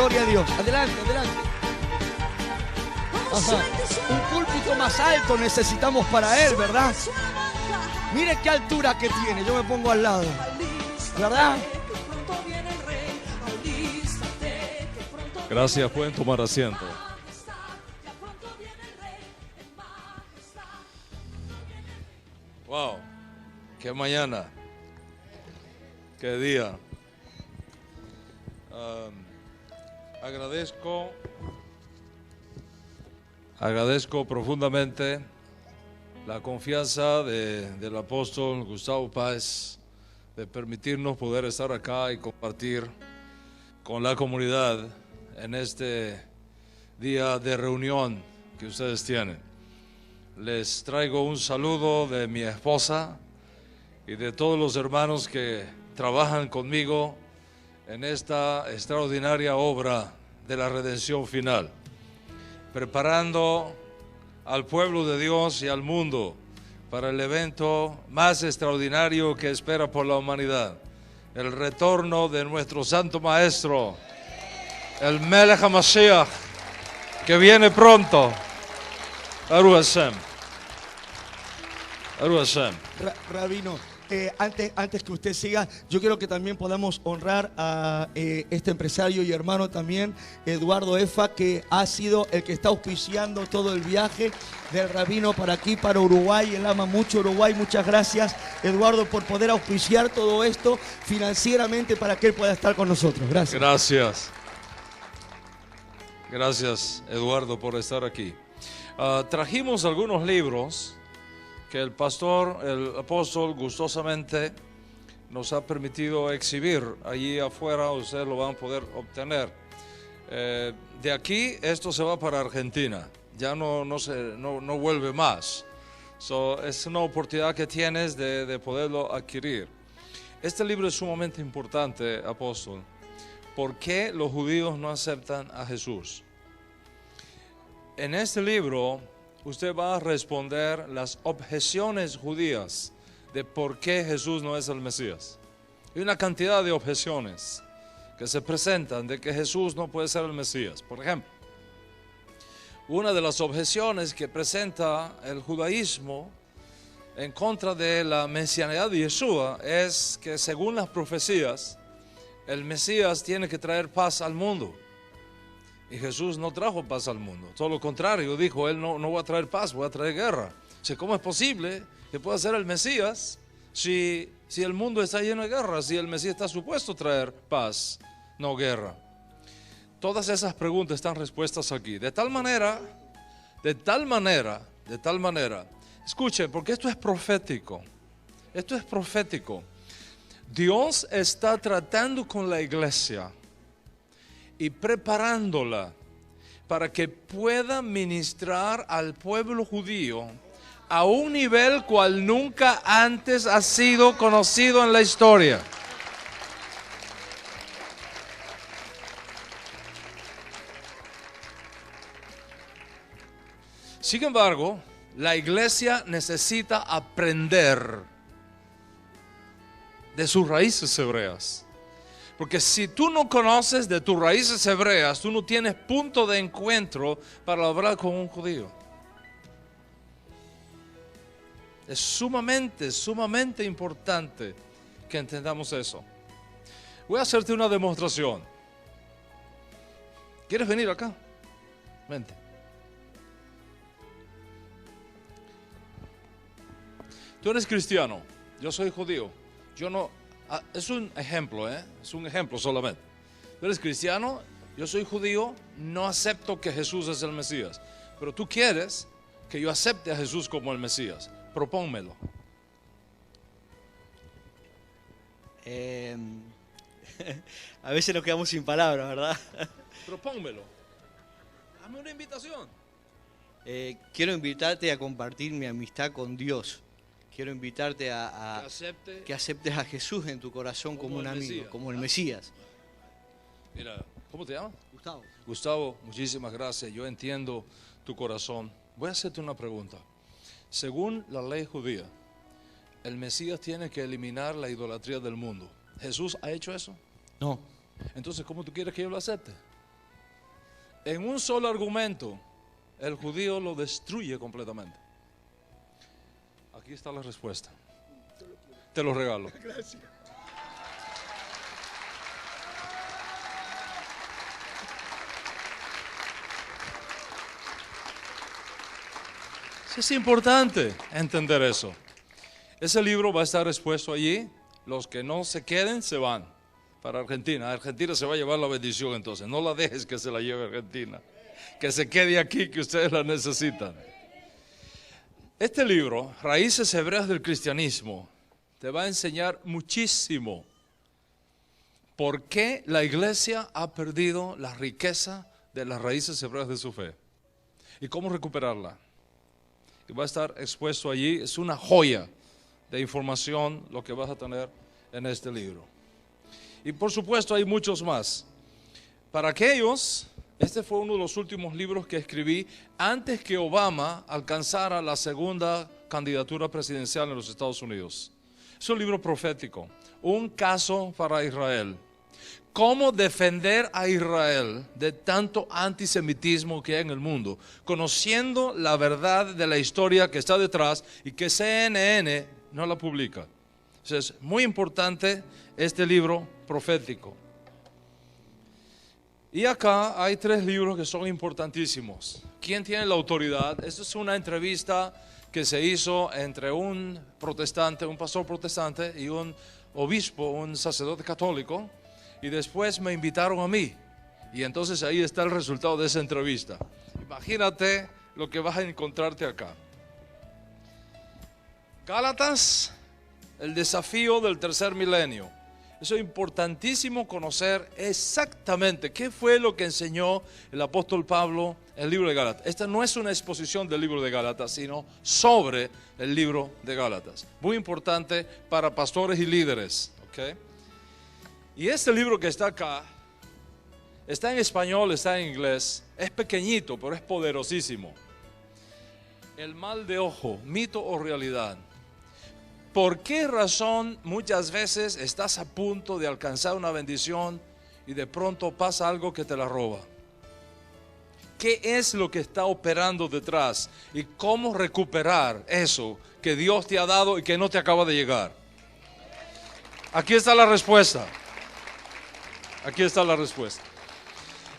Gloria a Dios. Adelante, adelante. Ajá. Un púlpito más alto necesitamos para él, ¿verdad? Mire qué altura que tiene. Yo me pongo al lado, ¿verdad? Gracias, pueden tomar asiento. Wow, qué mañana, qué día. Agradezco profundamente la confianza del apóstol Gustavo Páez de permitirnos poder estar acá y compartir con la comunidad en este día de reunión que ustedes tienen. Les traigo un saludo de mi esposa y de todos los hermanos que trabajan conmigo en esta extraordinaria obra de la redención final, preparando al pueblo de Dios y al mundo para el evento más extraordinario que espera por la humanidad, el retorno de nuestro Santo Maestro, el Melech HaMashiach, que viene pronto. Baruch Hashem. Baruch Hashem. Rabino, antes que usted siga, yo quiero que también podamos honrar a este empresario y hermano también, Eduardo Efa, que ha sido el que está auspiciando todo el viaje del Rabino para aquí, para Uruguay. Él ama mucho Uruguay. Muchas gracias, Eduardo, por poder auspiciar todo esto financieramente para que él pueda estar con nosotros. Gracias. Gracias. Gracias, Eduardo, por estar aquí. Trajimos algunos libros que el pastor, el apóstol, gustosamente nos ha permitido exhibir allí afuera. Ustedes lo van a poder obtener. De aquí esto se va para Argentina, ya no vuelve más. Es una oportunidad que tienes de poderlo adquirir. Este libro es sumamente importante, apóstol. ¿Por qué los judíos no aceptan a Jesús? En este libro usted va a responder las objeciones judías de por qué Jesús no es el Mesías. Hay una cantidad de objeciones que se presentan de que Jesús no puede ser el Mesías. Por ejemplo, una de las objeciones que presenta el judaísmo en contra de la mesianidad de Yeshua es que, según las profecías, el Mesías tiene que traer paz al mundo. Y Jesús no trajo paz al mundo. Todo lo contrario, dijo, Él no va a traer paz, voy a traer guerra. O sea, ¿cómo es posible que pueda ser el Mesías si el mundo está lleno de guerra? Si el Mesías está supuesto a traer paz, no guerra. Todas esas preguntas están respuestas aquí. De tal manera, escuchen, porque esto es profético. Esto es profético. Dios está tratando con la iglesia y preparándola para que pueda ministrar al pueblo judío a un nivel cual nunca antes ha sido conocido en la historia. Sin embargo, la iglesia necesita aprender de sus raíces hebreas. Porque si tú no conoces de tus raíces hebreas, tú no tienes punto de encuentro para hablar con un judío. Es sumamente importante que entendamos eso. Voy a hacerte una demostración. ¿Quieres venir acá? Vente. Tú eres cristiano, yo soy judío. Yo no, es un ejemplo, es un ejemplo solamente. Tú eres cristiano, yo soy judío, no acepto que Jesús es el Mesías. Pero tú quieres que yo acepte a Jesús como el Mesías. Propónmelo. A veces nos quedamos sin palabras, ¿verdad? Propónmelo. Dame una invitación. Quiero invitarte a compartir mi amistad con Dios. Quiero invitarte que aceptes a Jesús en tu corazón como un amigo, Mesías, como el Mesías. Mira, ¿cómo te llamas? Gustavo. Gustavo, muchísimas gracias. Yo entiendo tu corazón. Voy a hacerte una pregunta. Según la ley judía, el Mesías tiene que eliminar la idolatría del mundo. ¿Jesús ha hecho eso? No. Entonces, ¿cómo tú quieres que yo lo acepte? en un solo argumento, el judío lo destruye completamente. Aquí está la respuesta. Te lo regalo. Gracias. Es importante entender eso. Ese libro va a estar expuesto allí. Los que no se queden se van para Argentina. Argentina se va a llevar la bendición entonces. No la dejes que se la lleve Argentina. Que se quede aquí, que ustedes la necesitan. Este libro, Raíces Hebreas del Cristianismo, te va a enseñar muchísimo por qué la iglesia ha perdido la riqueza de las raíces hebreas de su fe y cómo recuperarla. Y va a estar expuesto allí. Es una joya de información lo que vas a tener en este libro. Y por supuesto hay muchos más. Para aquellos, este fue uno de los últimos libros que escribí antes que Obama alcanzara la segunda candidatura presidencial en los Estados Unidos. Es un libro profético, un caso para Israel. Cómo defender a Israel de tanto antisemitismo que hay en el mundo, conociendo la verdad de la historia que está detrás y que CNN no la publica. Entonces, es muy importante este libro profético. Y acá hay 3 libros que son importantísimos. ¿Quién tiene la autoridad? Esta es una entrevista que se hizo entre un protestante, un pastor protestante y un obispo, un sacerdote católico. Y después me invitaron a mí. Y entonces ahí está el resultado de esa entrevista. Imagínate lo que vas a encontrarte acá. Gálatas, el desafío del tercer milenio. Eso es importantísimo conocer exactamente qué fue lo que enseñó el apóstol Pablo en el libro de Gálatas. Esta no es una exposición del libro de Gálatas, sino sobre el libro de Gálatas. Muy importante para pastores y líderes. ¿Okay? Y este libro que está acá, está en español, está en inglés, es pequeñito, pero es poderosísimo. El mal de ojo, mito o realidad. ¿Por qué razón muchas veces estás a punto de alcanzar una bendición y de pronto pasa algo que te la roba? ¿Qué es lo que está operando detrás? ¿Y cómo recuperar eso que Dios te ha dado y que no te acaba de llegar? Aquí está la respuesta. Aquí está la respuesta.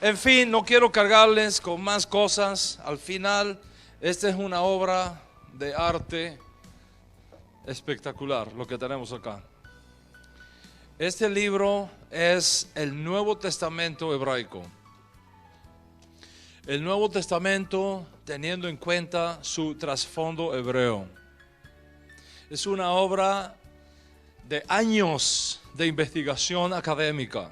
En fin, no quiero cargarles con más cosas. Al final, esta es una obra de arte espectacular, lo que tenemos acá. Este libro es el Nuevo Testamento hebraico. El Nuevo Testamento teniendo en cuenta su trasfondo hebreo. Es una obra de años de investigación académica.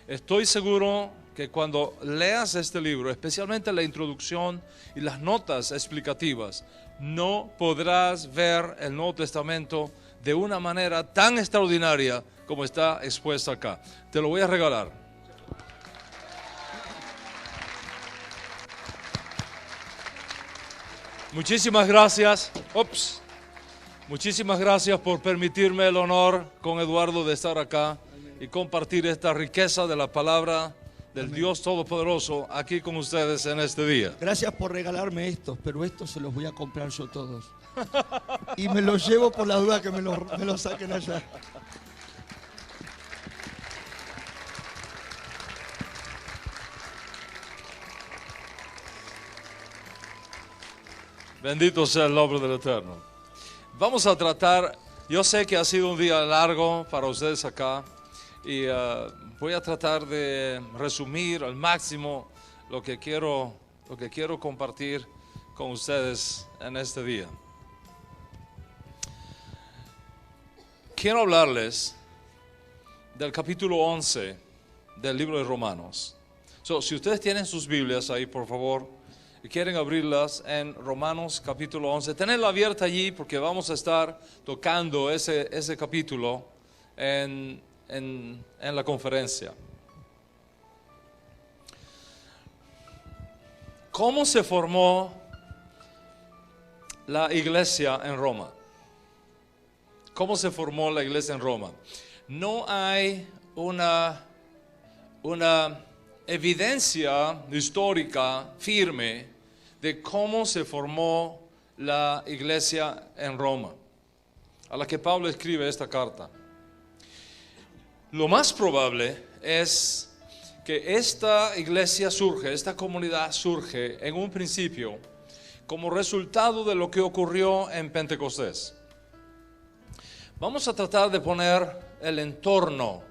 Estoy seguro que cuando leas este libro, especialmente la introducción y las notas explicativas, no podrás ver el Nuevo Testamento de una manera tan extraordinaria como está expuesta acá. Te lo voy a regalar. Muchísimas gracias. Muchísimas gracias por permitirme el honor con Eduardo de estar acá y compartir esta riqueza de la palabra del Amén. Dios Todopoderoso aquí con ustedes en este día. Gracias por regalarme estos, pero estos se los voy a comprar yo todos. Y me los llevo por la duda que me los saquen allá. Bendito sea el nombre del Eterno. Vamos a tratar, yo sé que ha sido un día largo para ustedes acá y voy a tratar de resumir al máximo lo que quiero compartir con ustedes en este día. Quiero hablarles del capítulo 11 del libro de Romanos. Si ustedes tienen sus Biblias ahí, por favor, y quieren abrirlas en Romanos capítulo 11, tenedla abierta allí porque vamos a estar tocando ese capítulo en la conferencia. ¿Cómo se formó la iglesia en Roma? ¿Cómo se formó la iglesia en Roma? No hay una evidencia histórica firme de cómo se formó la iglesia en Roma, a la que Pablo escribe esta carta. Lo más probable es que esta iglesia surge, esta comunidad surge en un principio como resultado de lo que ocurrió en Pentecostés. Vamos a tratar de poner el entorno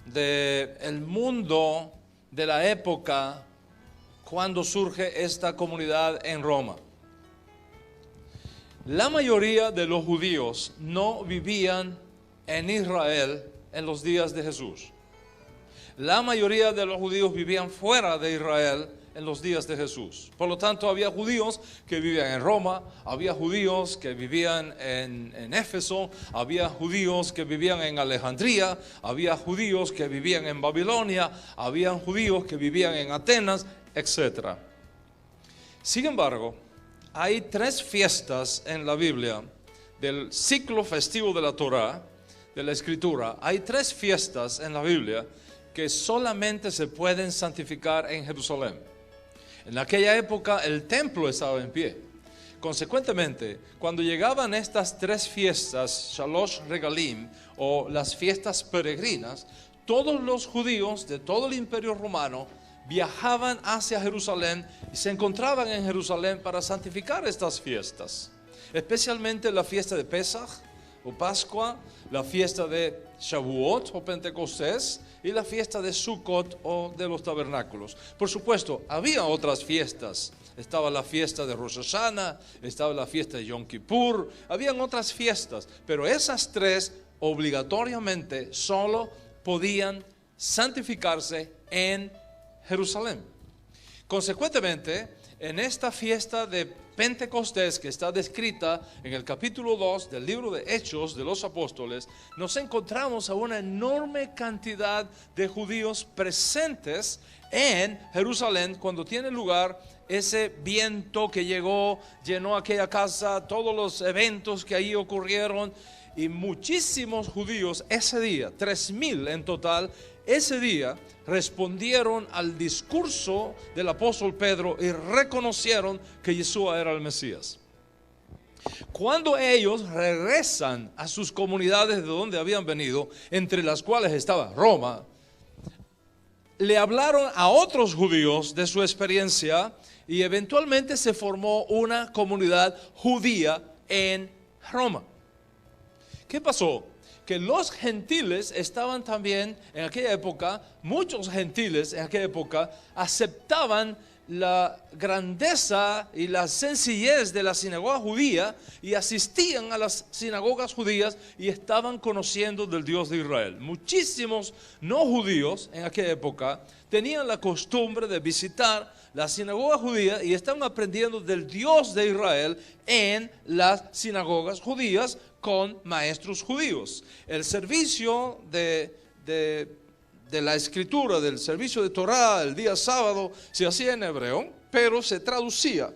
del mundo de la época cuando surge esta comunidad en Roma. La mayoría de los judíos no vivían en Israel en los días de Jesús. La mayoría de los judíos vivían fuera de Israel en los días de Jesús. Por lo tanto, había judíos que vivían en Roma, había judíos que vivían en Éfeso, había judíos que vivían en Alejandría, había judíos que vivían en Babilonia, había judíos que vivían en Atenas, etc. Sin embargo, hay 3 fiestas en la Biblia del ciclo festivo de la Torá, de la Escritura. Hay 3 fiestas en la Biblia que solamente se pueden santificar en Jerusalén. En aquella época el templo estaba en pie. Consecuentemente, cuando llegaban estas 3 fiestas, Shalosh Regalim, o las fiestas peregrinas, todos los judíos de todo el imperio romano viajaban hacia Jerusalén y se encontraban en Jerusalén para santificar estas fiestas. Especialmente la fiesta de Pesaj o Pascua, la fiesta de Shavuot o Pentecostés y la fiesta de Sukkot o de los tabernáculos. Por supuesto, había otras fiestas. Estaba la fiesta de Rosh Hashanah, estaba la fiesta de Yom Kippur, habían otras fiestas, pero esas 3 obligatoriamente solo podían santificarse en Jerusalén. Consecuentemente, en esta fiesta de Pentecostés, que está descrita en el capítulo 2 del libro de Hechos de los Apóstoles, nos encontramos a una enorme cantidad de judíos presentes en Jerusalén cuando tiene lugar ese viento que llenó aquella casa, todos los eventos que ahí ocurrieron, y muchísimos judíos ese día, 3,000 en total, ese día respondieron al discurso del apóstol Pedro y reconocieron que Yeshua era el Mesías. Cuando ellos regresan a sus comunidades de donde habían venido, entre las cuales estaba Roma, le hablaron a otros judíos de su experiencia y eventualmente se formó una comunidad judía en Roma. ¿Qué pasó? Que los gentiles estaban también en aquella época, muchos gentiles en aquella época aceptaban la grandeza y la sencillez de la sinagoga judía y asistían a las sinagogas judías y estaban conociendo del Dios de Israel. Muchísimos no judíos en aquella época tenían la costumbre de visitar la sinagoga judía y estaban aprendiendo del Dios de Israel en las sinagogas judías con maestros judíos. El servicio de la escritura, del servicio de Torá, el día sábado, se hacía en hebreo, pero se traducía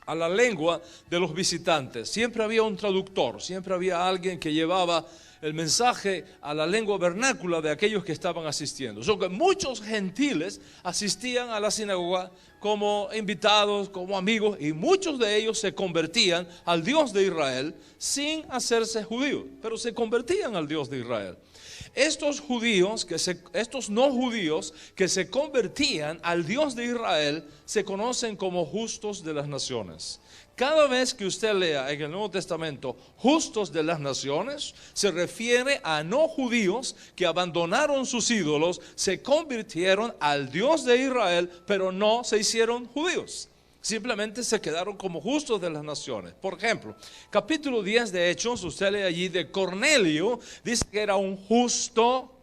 a la lengua de los visitantes. Siempre había un traductor, siempre había alguien que llevaba el mensaje a la lengua vernácula de aquellos que estaban asistiendo. Que muchos gentiles asistían a la sinagoga como invitados, como amigos, y muchos de ellos se convertían al Dios de Israel sin hacerse judíos, pero se convertían al Dios de Israel. Estos no judíos que se convertían al Dios de Israel se conocen como justos de las naciones. Cada vez que usted lea en el Nuevo Testamento justos de las naciones, se refiere a no judíos que abandonaron sus ídolos, se convirtieron al Dios de Israel, pero no se hicieron judíos. Simplemente se quedaron como justos de las naciones. Por ejemplo, capítulo 10 de Hechos, usted lee allí de Cornelio, dice que era un justo,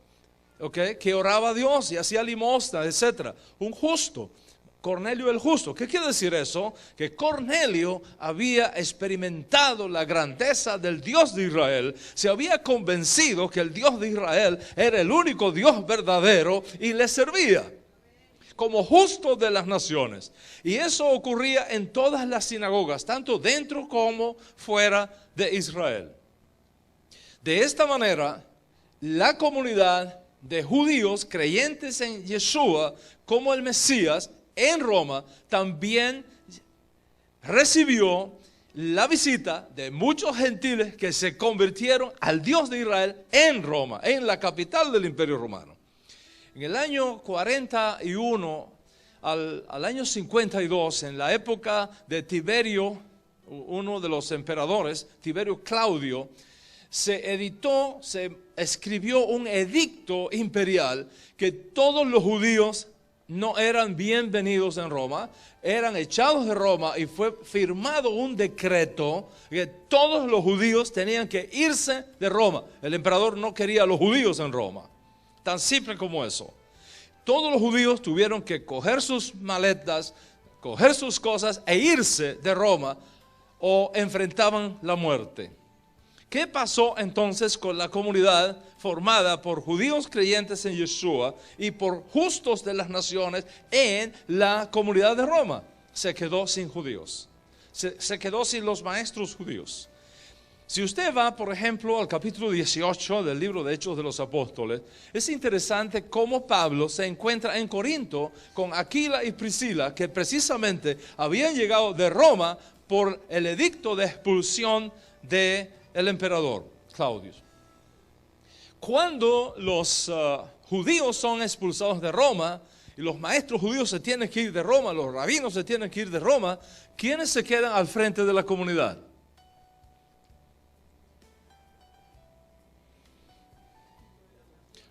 que oraba a Dios y hacía limosna, etc. Un justo. Cornelio el justo. ¿Qué quiere decir eso? Que Cornelio había experimentado la grandeza del Dios de Israel, se había convencido que el Dios de Israel era el único Dios verdadero y le servía como justo de las naciones. Y eso ocurría en todas las sinagogas, tanto dentro como fuera de Israel. De esta manera, la comunidad de judíos creyentes en Yeshua como el Mesías en Roma también recibió la visita de muchos gentiles que se convirtieron al Dios de Israel en Roma, en la capital del Imperio Romano. En el año 41 al año 52, en la época de Tiberio, uno de los emperadores, Tiberio Claudio, se escribió un edicto imperial que todos los judíos no eran bienvenidos en Roma, eran echados de Roma, y fue firmado un decreto que todos los judíos tenían que irse de Roma. El emperador no quería a los judíos en Roma, tan simple como eso. Todos los judíos tuvieron que coger sus maletas, coger sus cosas e irse de Roma o enfrentaban la muerte. ¿Qué pasó entonces con la comunidad formada por judíos creyentes en Yeshua y por justos de las naciones en la comunidad de Roma? Se quedó sin judíos, se quedó sin los maestros judíos. Si usted va, por ejemplo, al capítulo 18 del libro de Hechos de los Apóstoles, es interesante cómo Pablo se encuentra en Corinto con Aquila y Priscila, que precisamente habían llegado de Roma por el edicto de expulsión del emperador Claudio. Cuando los judíos son expulsados de Roma y los maestros judíos se tienen que ir de Roma, los rabinos se tienen que ir de Roma, ¿quiénes se quedan al frente de la comunidad?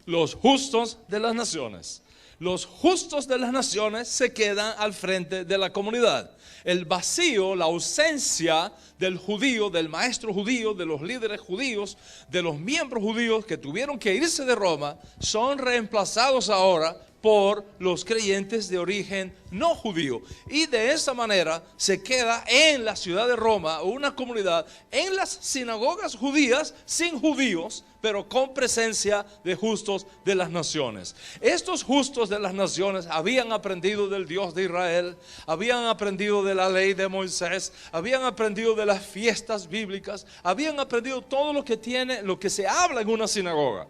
Los justos de las naciones. Los justos de las naciones se quedan al frente de la comunidad. El vacío, la ausencia del judío, del maestro judío, de los líderes judíos, de los miembros judíos que tuvieron que irse de Roma, son reemplazados ahora por los creyentes de origen no judío. Y de esa manera se queda en la ciudad de Roma una comunidad en las sinagogas judías sin judíos, pero con presencia de justos de las naciones. Estos justos de las naciones habían aprendido del Dios de Israel, habían aprendido de la ley de Moisés, habían aprendido de las fiestas bíblicas, habían aprendido todo lo que se habla en una sinagoga.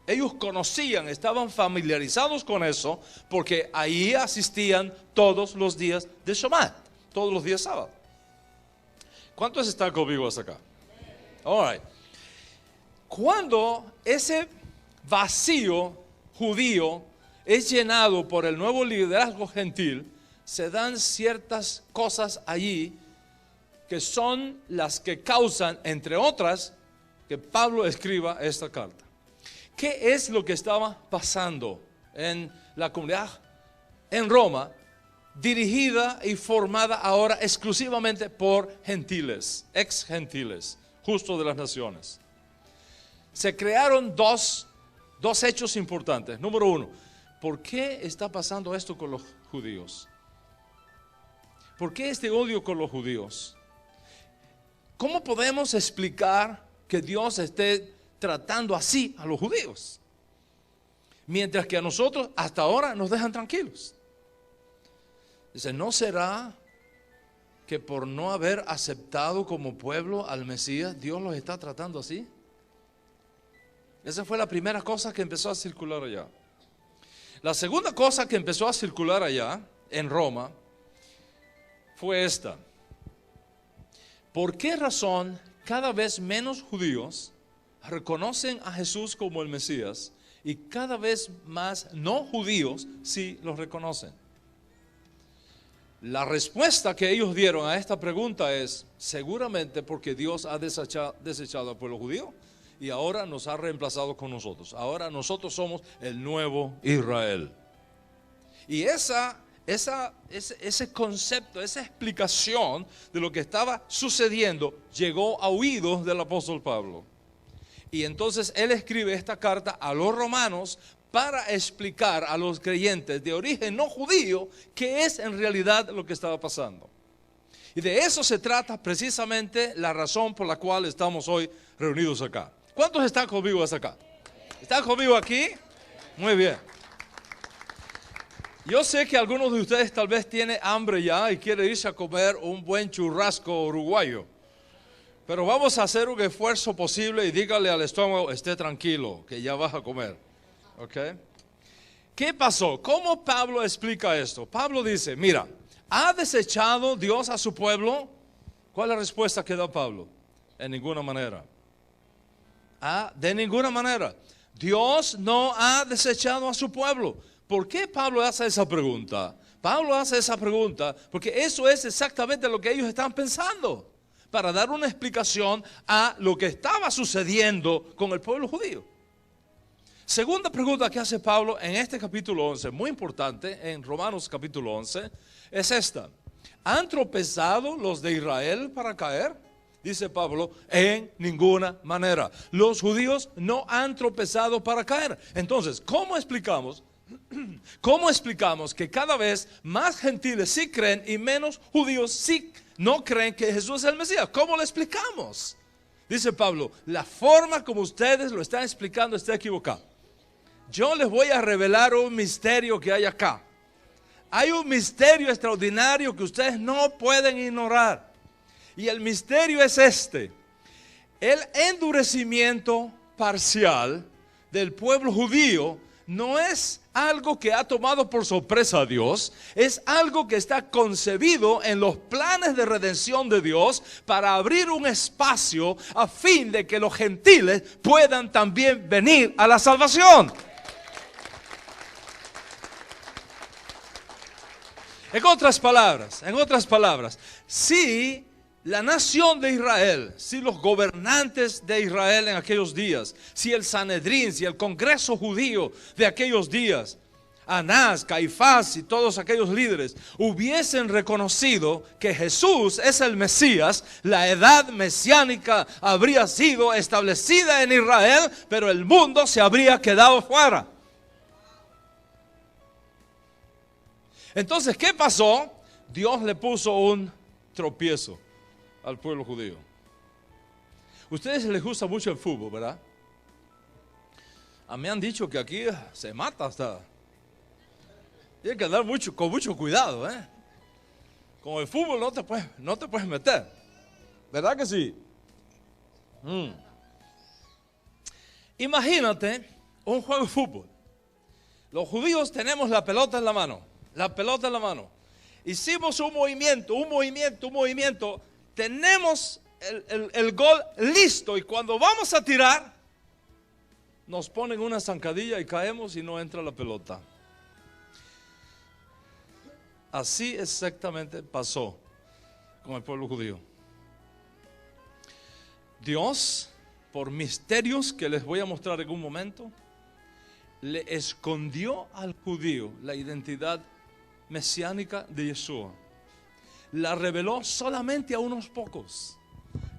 Ellos conocían, estaban familiarizados con eso, porque ahí asistían todos los días de Shabbat, todos los días sábado. ¿Cuántos están conmigo hasta acá? All right. Cuando ese vacío judío es llenado por el nuevo liderazgo gentil, se dan ciertas cosas allí que son las que causan, entre otras, que Pablo escriba esta carta. ¿Qué es lo que estaba pasando en la comunidad en Roma, dirigida y formada ahora exclusivamente por gentiles, ex gentiles, justos de las naciones? Se crearon dos hechos importantes. Número uno, ¿por qué está pasando esto con los judíos? ¿Por qué este odio con los judíos? ¿Cómo podemos explicar que Dios esté tratando así a los judíos, mientras que a nosotros hasta ahora nos dejan tranquilos? Dice, ¿no será que por no haber aceptado como pueblo al Mesías, Dios los está tratando así? Esa fue la primera cosa que empezó a circular allá. La segunda cosa que empezó a circular allá en Roma fue esta. ¿Por qué razón cada vez menos judíos reconocen a Jesús como el Mesías y cada vez más no judíos sí los reconocen? La respuesta que ellos dieron a esta pregunta es seguramente porque Dios ha desechado al pueblo judío y ahora nos ha reemplazado con nosotros. Ahora nosotros somos el nuevo Israel. Y ese concepto, esa explicación de lo que estaba sucediendo llegó a oídos del apóstol Pablo. Y entonces él escribe esta carta a los romanos para explicar a los creyentes de origen no judío qué es en realidad lo que estaba pasando. Y de eso se trata precisamente la razón por la cual estamos hoy reunidos acá. ¿Cuántos están conmigo hasta acá? ¿Están conmigo aquí? Muy bien. Yo sé que algunos de ustedes tal vez tienen hambre ya y quieren irse a comer un buen churrasco uruguayo. Pero vamos a hacer un esfuerzo posible y dígale al estómago, esté tranquilo, que ya vas a comer. ¿Ok? ¿Qué pasó? ¿Cómo Pablo explica esto? Pablo dice, mira, ¿ha desechado Dios a su pueblo? ¿Cuál es la respuesta que da Pablo? En ninguna manera. De ninguna manera. Dios no ha desechado a su pueblo. ¿Por qué Pablo hace esa pregunta? Pablo hace esa pregunta porque eso es exactamente lo que ellos están pensando, para dar una explicación a lo que estaba sucediendo con el pueblo judío. Segunda pregunta que hace Pablo en este capítulo 11, muy importante, en Romanos capítulo 11, es esta. ¿Han tropezado los de Israel para caer? Dice Pablo, en ninguna manera. Los judíos no han tropezado para caer. Entonces, ¿cómo explicamos que cada vez más gentiles sí creen y menos judíos sí no creen que Jesús es el Mesías? ¿Cómo lo explicamos? Dice Pablo, la forma como ustedes lo están explicando está equivocada. Yo les voy a revelar un misterio que hay acá. Hay un misterio extraordinario que ustedes no pueden ignorar. Y el misterio es este: el endurecimiento parcial del pueblo judío no es algo que ha tomado por sorpresa a Dios, es algo que está concebido en los planes de redención de Dios para abrir un espacio a fin de que los gentiles puedan también venir a la salvación. En otras palabras, si la nación de Israel, si los gobernantes de Israel en aquellos días, si el Sanedrín, si el Congreso judío de aquellos días, Anás, Caifás y todos aquellos líderes hubiesen reconocido que Jesús es el Mesías, la edad mesiánica habría sido establecida en Israel, pero el mundo se habría quedado fuera. Entonces, ¿qué pasó? Dios le puso un tropiezo al pueblo judío. Ustedes les gusta mucho el fútbol, ¿verdad? A mí me han dicho que aquí se mata hasta. Tienes que andar con mucho cuidado, ¿eh? Con el fútbol no te puedes meter. ¿Verdad que sí? Imagínate un juego de fútbol. Los judíos tenemos la pelota en la mano. Hicimos un movimiento. Tenemos el gol listo. Y cuando vamos a tirar, nos ponen una zancadilla y caemos y no entra la pelota. Así exactamente pasó con el pueblo judío. Dios, por misterios que les voy a mostrar en un momento, le escondió al judío la identidad mesiánica de Yeshua. La reveló solamente a unos pocos,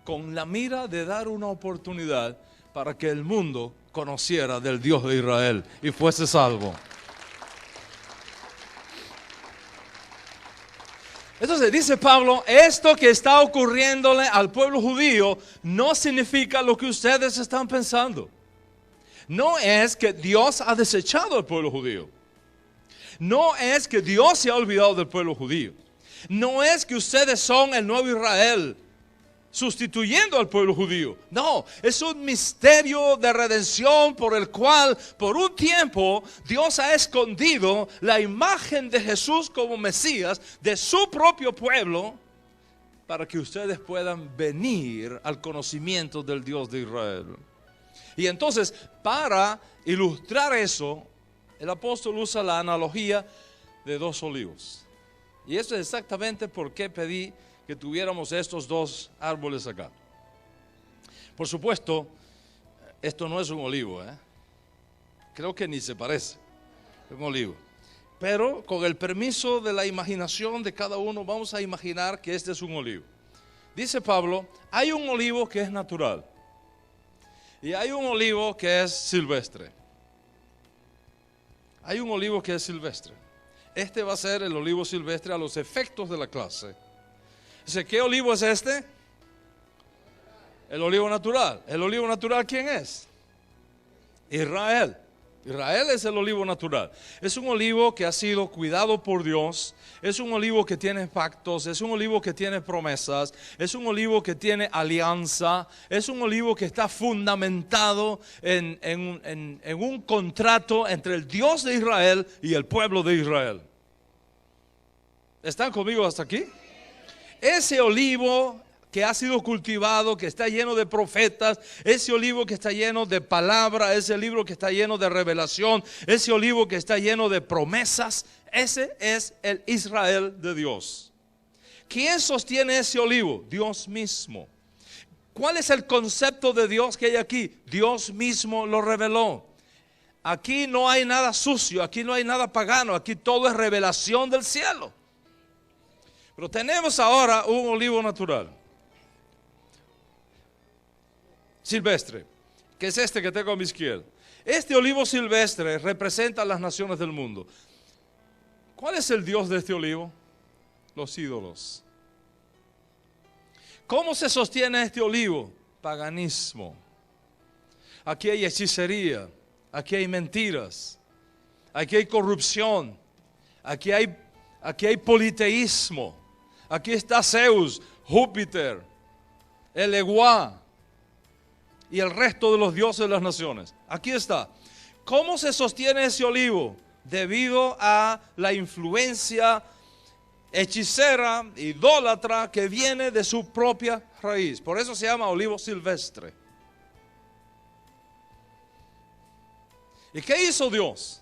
con la mira de dar una oportunidad para que el mundo conociera del Dios de Israel y fuese salvo. Entonces dice Pablo, esto que está ocurriéndole al pueblo judío no significa lo que ustedes están pensando. No es que Dios ha desechado al pueblo judío. No es que Dios se ha olvidado del pueblo judío. No es que ustedes son el nuevo Israel sustituyendo al pueblo judío. No, es un misterio de redención por el cual por un tiempo Dios ha escondido la imagen de Jesús como Mesías de su propio pueblo, para que ustedes puedan venir al conocimiento del Dios de Israel. Y entonces, para ilustrar eso, el apóstol usa la analogía de dos olivos. Y eso es exactamente por qué pedí que tuviéramos estos dos árboles acá. Por supuesto, esto no es un olivo, creo que ni se parece a un olivo. Pero con el permiso de la imaginación de cada uno, vamos a imaginar que este es un olivo. Dice Pablo, hay un olivo que es natural y hay un olivo que es silvestre. Hay un olivo que es silvestre. Este va a ser el olivo silvestre a los efectos de la clase. Dice, ¿qué olivo es este? El olivo natural. ¿El olivo natural quién es? Israel. Israel es el olivo natural. Es un olivo que ha sido cuidado por Dios. Es un olivo que tiene pactos. Es un olivo que tiene promesas. Es un olivo que tiene alianza. Es un olivo que está fundamentado en un contrato entre el Dios de Israel y el pueblo de Israel. ¿Están conmigo hasta aquí? Ese olivo que ha sido cultivado, que está lleno de profetas, ese olivo que está lleno de palabra, ese olivo que está lleno de revelación, ese olivo que está lleno de promesas, ese es el Israel de Dios. ¿Quién sostiene ese olivo? Dios mismo. ¿Cuál es el concepto de Dios que hay aquí? Dios mismo lo reveló. Aquí no hay nada sucio, aquí no hay nada pagano, aquí todo es revelación del cielo. Pero tenemos ahora un olivo natural, silvestre, que es este que tengo a mi izquierda. Este olivo silvestre representa a las naciones del mundo. ¿Cuál es el Dios de este olivo? Los ídolos. ¿Cómo se sostiene este olivo? Paganismo. Aquí hay hechicería, aquí hay mentiras, aquí hay corrupción, aquí hay politeísmo, aquí está Zeus, Júpiter, el Eguá y el resto de los dioses de las naciones. Aquí está. ¿Cómo se sostiene ese olivo? Debido a la influencia hechicera, idólatra que viene de su propia raíz. Por eso se llama olivo silvestre. ¿Y qué hizo Dios?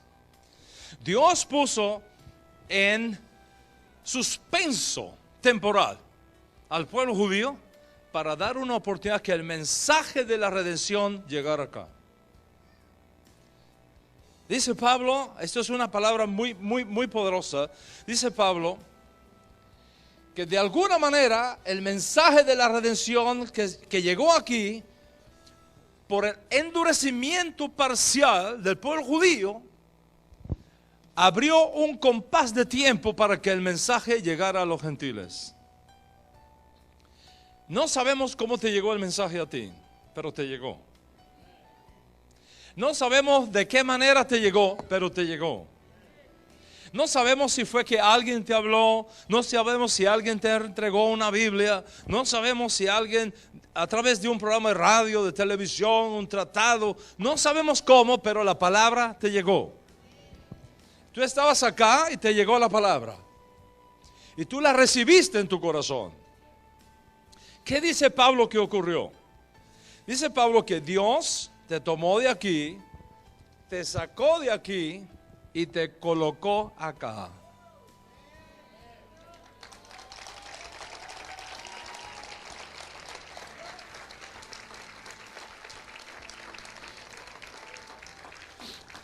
Dios puso en suspenso temporal al pueblo judío para dar una oportunidad que el mensaje de la redención llegara acá. Dice Pablo, esto es una palabra muy poderosa. Dice Pablo que de alguna manera el mensaje de la redención que llegó aquí por el endurecimiento parcial del pueblo judío abrió un compás de tiempo para que el mensaje llegara a los gentiles. No sabemos cómo te llegó el mensaje a ti, pero te llegó. No sabemos de qué manera te llegó, pero te llegó. No sabemos si fue que alguien te habló, no sabemos si alguien te entregó una Biblia, no sabemos si alguien a través de un programa de radio, de televisión, un tratado, no sabemos cómo, pero la palabra te llegó. Tú estabas acá y te llegó la palabra. Y tú la recibiste en tu corazón. ¿Qué dice Pablo que ocurrió? Dice Pablo que Dios te tomó de aquí, te sacó de aquí y te colocó acá.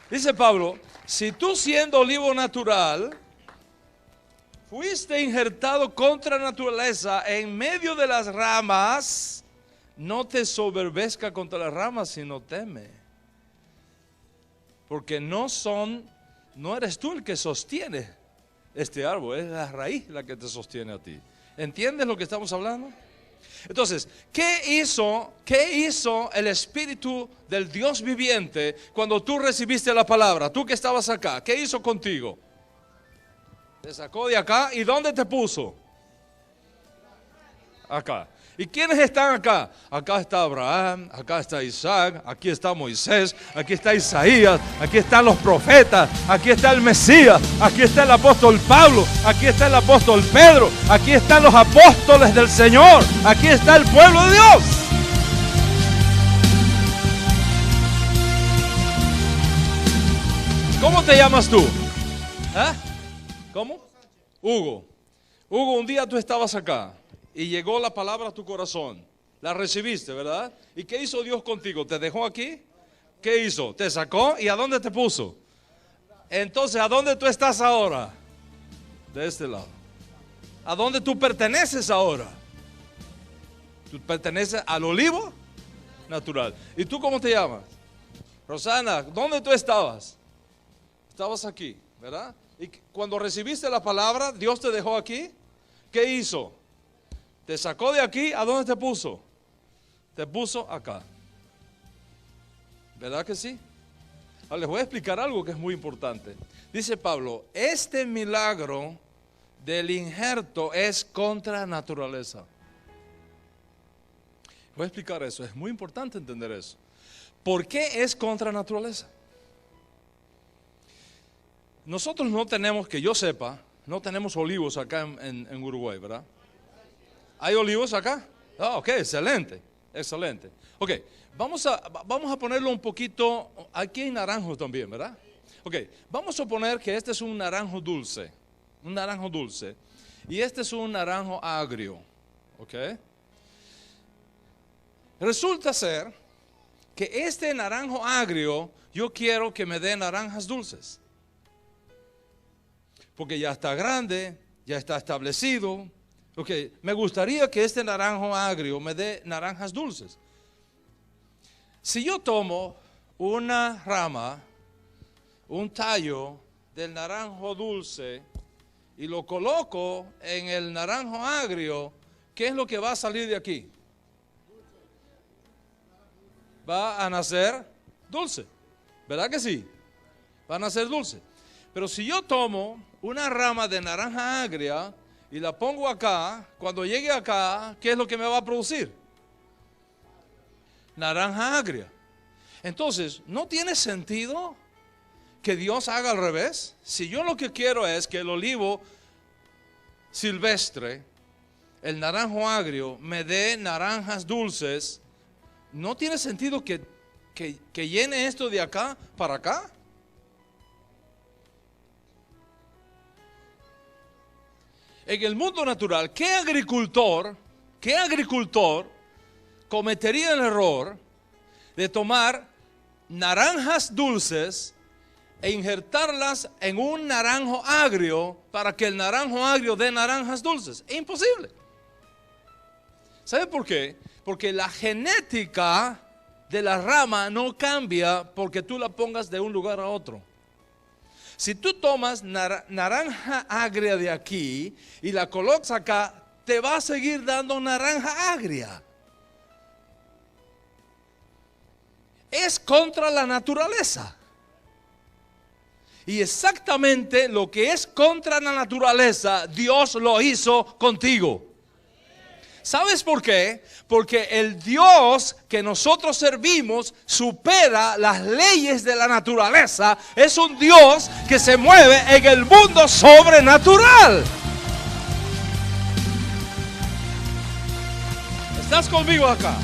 Dice Pablo, si tú siendo olivo natural fuiste injertado contra naturaleza en medio de las ramas, no te soberbezca contra las ramas, sino teme. Porque no eres tú el que sostiene este árbol, es la raíz la que te sostiene a ti. ¿Entiendes lo que estamos hablando? Entonces, ¿qué hizo el Espíritu del Dios viviente cuando tú recibiste la palabra? Tú que estabas acá, ¿qué hizo contigo? Te sacó de acá. ¿Y dónde te puso? Acá. ¿Y quiénes están acá? Acá está Abraham, acá está Isaac, aquí está Moisés, aquí está Isaías, aquí están los profetas, aquí está el Mesías, aquí está el apóstol Pablo, aquí está el apóstol Pedro, aquí están los apóstoles del Señor, aquí está el pueblo de Dios. ¿Cómo te llamas tú? ¿Ah? ¿Cómo? Hugo. Hugo, un día tú estabas acá y llegó la palabra a tu corazón. La recibiste, ¿verdad? ¿Y qué hizo Dios contigo? ¿Te dejó aquí? ¿Qué hizo? ¿Te sacó? ¿Y a dónde te puso? Entonces, ¿a dónde tú estás ahora? De este lado. ¿A dónde tú perteneces ahora? Tú perteneces al olivo natural. ¿Y tú cómo te llamas? Rosana, ¿dónde tú estabas? Estabas aquí, ¿verdad? Y cuando recibiste la palabra, Dios te dejó aquí. ¿Qué hizo? Te sacó de aquí. ¿A dónde te puso? Te puso acá. ¿Verdad que sí? Ahora les voy a explicar algo que es muy importante. Dice Pablo, este milagro del injerto es contra naturaleza. Voy a explicar eso, es muy importante entender eso. ¿Por qué es contra naturaleza? Nosotros no tenemos, que yo sepa, no tenemos olivos acá en Uruguay, ¿verdad? ¿Hay olivos acá? Ah, ok, excelente, excelente. Ok, vamos a ponerlo un poquito, aquí hay naranjos también, ¿verdad? Ok, vamos a suponer que este es un naranjo dulce, y este es un naranjo agrio, ok. Resulta ser que este naranjo agrio, yo quiero que me dé naranjas dulces. Porque ya está grande, ya está establecido. Ok, me gustaría que este naranjo agrio me dé naranjas dulces. Si yo tomo una rama, un tallo del naranjo dulce y lo coloco en el naranjo agrio, ¿qué es lo que va a salir de aquí? Va a nacer dulce, ¿verdad que sí? Va a nacer dulce. Pero si yo tomo una rama de naranja agria y la pongo acá, cuando llegue acá, ¿qué es lo que me va a producir? Naranja agria. Entonces, ¿no tiene sentido que Dios haga al revés? Si yo lo que quiero es que el olivo silvestre, el naranjo agrio, me dé naranjas dulces, ¿no tiene sentido que llene esto de acá para acá? En el mundo natural, ¿qué agricultor cometería el error de tomar naranjas dulces e injertarlas en un naranjo agrio para que el naranjo agrio dé naranjas dulces? Es imposible. ¿Sabe por qué? Porque la genética de la rama no cambia porque tú la pongas de un lugar a otro. Si tú tomas naranja agria de aquí y la colocas acá, te va a seguir dando naranja agria. Es contra la naturaleza. Y exactamente lo que es contra la naturaleza, Dios lo hizo contigo. ¿Sabes por qué? Porque el Dios que nosotros servimos supera las leyes de la naturaleza. Es un Dios que se mueve en el mundo sobrenatural. ¿Estás conmigo acá?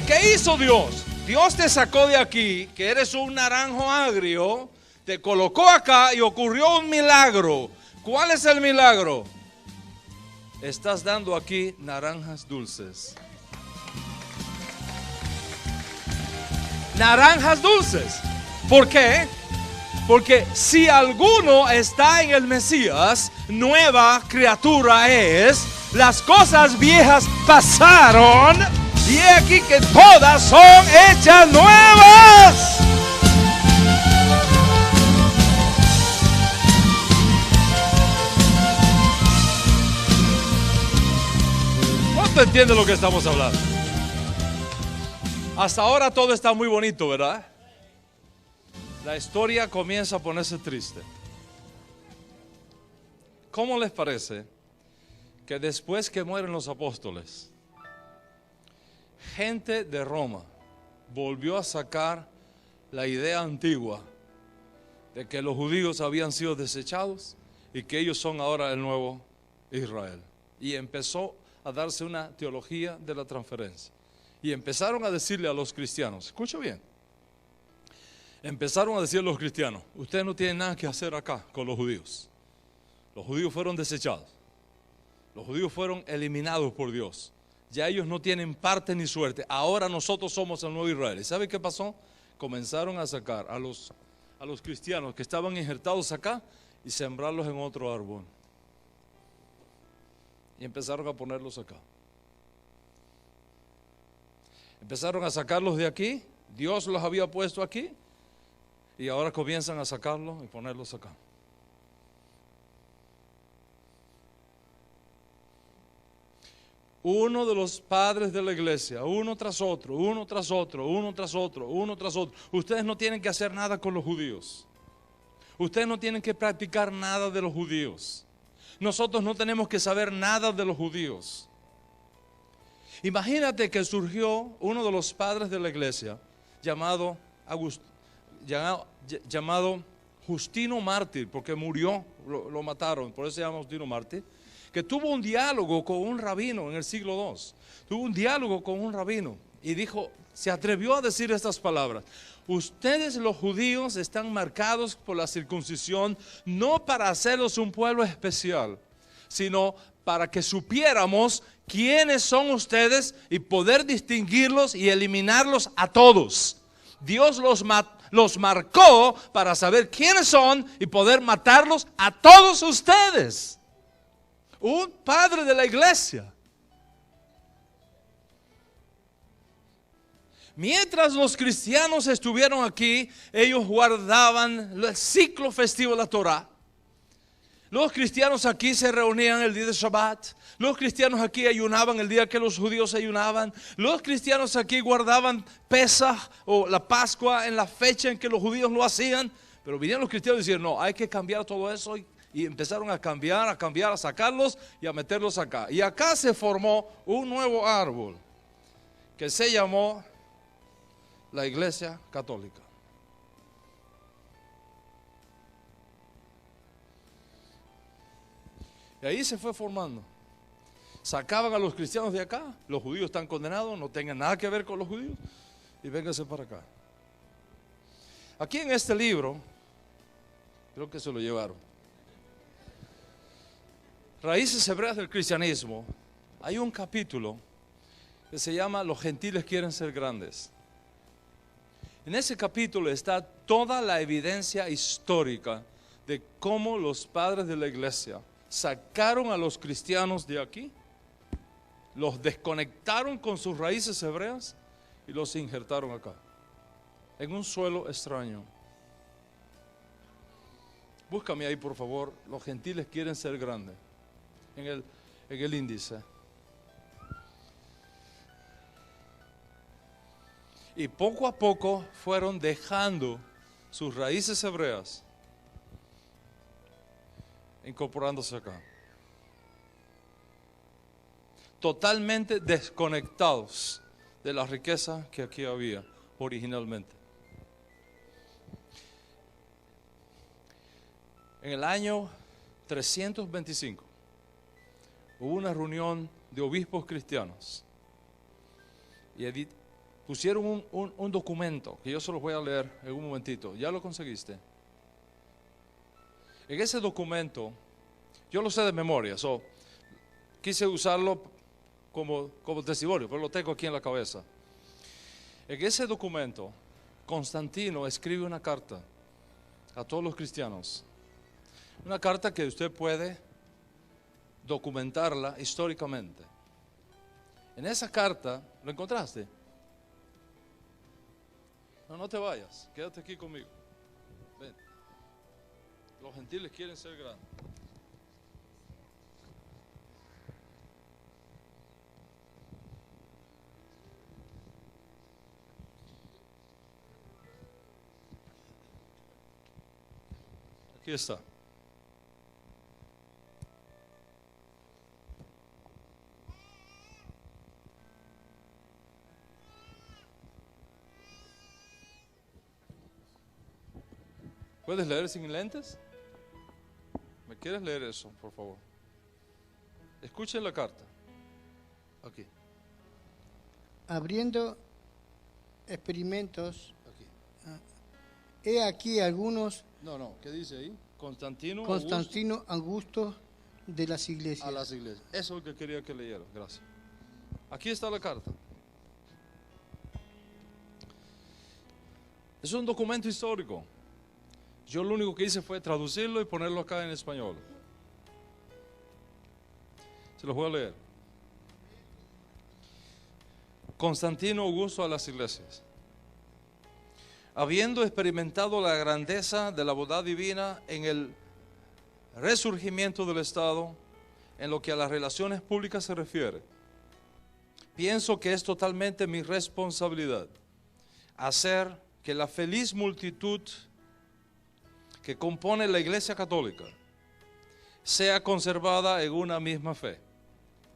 ¿Qué hizo Dios? Dios te sacó de aquí, que eres un naranjo agrio, te colocó acá y ocurrió un milagro. ¿Cuál es el milagro? Estás dando aquí naranjas dulces. Naranjas dulces. ¿Por qué? Porque si alguno está en el Mesías, nueva criatura es. Las cosas viejas pasaron y he aquí que todas son hechas nuevas. ¿Entiende lo que estamos hablando? Hasta ahora todo está muy bonito, ¿verdad? La historia comienza a ponerse triste. ¿Cómo les parece que después que mueren los apóstoles, gente de Roma volvió a sacar la idea antigua de que los judíos habían sido desechados y que ellos son ahora el nuevo Israel? Y empezó a darse una teología de la transferencia. Y empezaron a decirle a los cristianos, escucha bien, empezaron a decirle a los cristianos, ustedes no tienen nada que hacer acá con los judíos. Los judíos fueron desechados. Los judíos fueron eliminados por Dios. Ya ellos no tienen parte ni suerte. Ahora nosotros somos el nuevo Israel. ¿Y sabe qué pasó? Comenzaron a sacar a los cristianos que estaban injertados acá y sembrarlos en otro árbol. Y empezaron a ponerlos acá. Empezaron a sacarlos de aquí. Dios los había puesto aquí. Y ahora comienzan a sacarlos y ponerlos acá. uno de los padres de la iglesia, uno tras otro, uno tras otro, uno tras otro, uno tras otro. Ustedes no tienen que hacer nada con los judíos. Ustedes no tienen que practicar nada de los judíos. Nosotros no tenemos que saber nada de los judíos. Imagínate que surgió uno de los padres de la iglesia, llamado Justino Mártir, porque murió, lo mataron, por eso se llama Justino Mártir, que tuvo un diálogo con un rabino en el siglo II. Tuvo un diálogo con un rabino y dijo, se atrevió a decir estas palabras: ustedes los judíos están marcados por la circuncisión no para hacerlos un pueblo especial, sino para que supiéramos quiénes son ustedes y poder distinguirlos y eliminarlos a todos. Dios los marcó para saber quiénes son y poder matarlos a todos ustedes. Un padre de la iglesia. Mientras los cristianos estuvieron aquí, ellos guardaban el ciclo festivo de la Torah. Los cristianos aquí se reunían el día de Shabbat. Los cristianos aquí ayunaban el día que los judíos ayunaban. Los cristianos aquí guardaban Pesaj o la Pascua en la fecha en que los judíos lo hacían. Pero vinieron los cristianos y dijeron, no, hay que cambiar todo eso. Y empezaron a cambiar, a sacarlos y a meterlos acá. Y acá se formó un nuevo árbol que se llamó la Iglesia Católica. Y ahí se fue formando. Sacaban a los cristianos de acá, los judíos están condenados, no tengan nada que ver con los judíos, y vénganse para acá. Aquí en este libro, creo que se lo llevaron, Raíces Hebreas del Cristianismo, hay un capítulo que se llama Los gentiles quieren ser grandes. En ese capítulo está toda la evidencia histórica de cómo los padres de la iglesia sacaron a los cristianos de aquí, los desconectaron con sus raíces hebreas y los injertaron acá, en un suelo extraño. Búscame ahí, por favor, los gentiles quieren ser grandes, en el índice. Y poco a poco fueron dejando sus raíces hebreas, incorporándose acá. Totalmente desconectados de la riqueza que aquí había originalmente. En el año 325 hubo una reunión de obispos cristianos y pusieron un documento que yo se los voy a leer en un momentito. ¿Ya lo conseguiste? En ese documento, yo lo sé de memoria, quise usarlo como testimonio, pero lo tengo aquí en la cabeza. En ese documento, Constantino escribe una carta a todos los cristianos. Una carta que usted puede documentarla históricamente. En esa carta, ¿lo encontraste? No te vayas, quédate aquí conmigo. Ven. Los gentiles quieren ser grandes. Aquí está. ¿Puedes leer sin lentes? ¿Me quieres leer eso, por favor? Escuchen la carta. Aquí. Abriendo experimentos. Aquí. He aquí algunos. No, ¿qué dice ahí? Constantino Augusto de las iglesias. A las iglesias. Eso es lo que quería que leyera. Gracias. Aquí está la carta. Es un documento histórico. Yo lo único que hice fue traducirlo y ponerlo acá en español. Se los voy a leer. Constantino Augusto a las iglesias. Habiendo experimentado la grandeza de la bondad divina en el resurgimiento del Estado, en lo que a las relaciones públicas se refiere, pienso que es totalmente mi responsabilidad hacer que la feliz multitud que compone la Iglesia Católica sea conservada en una misma fe.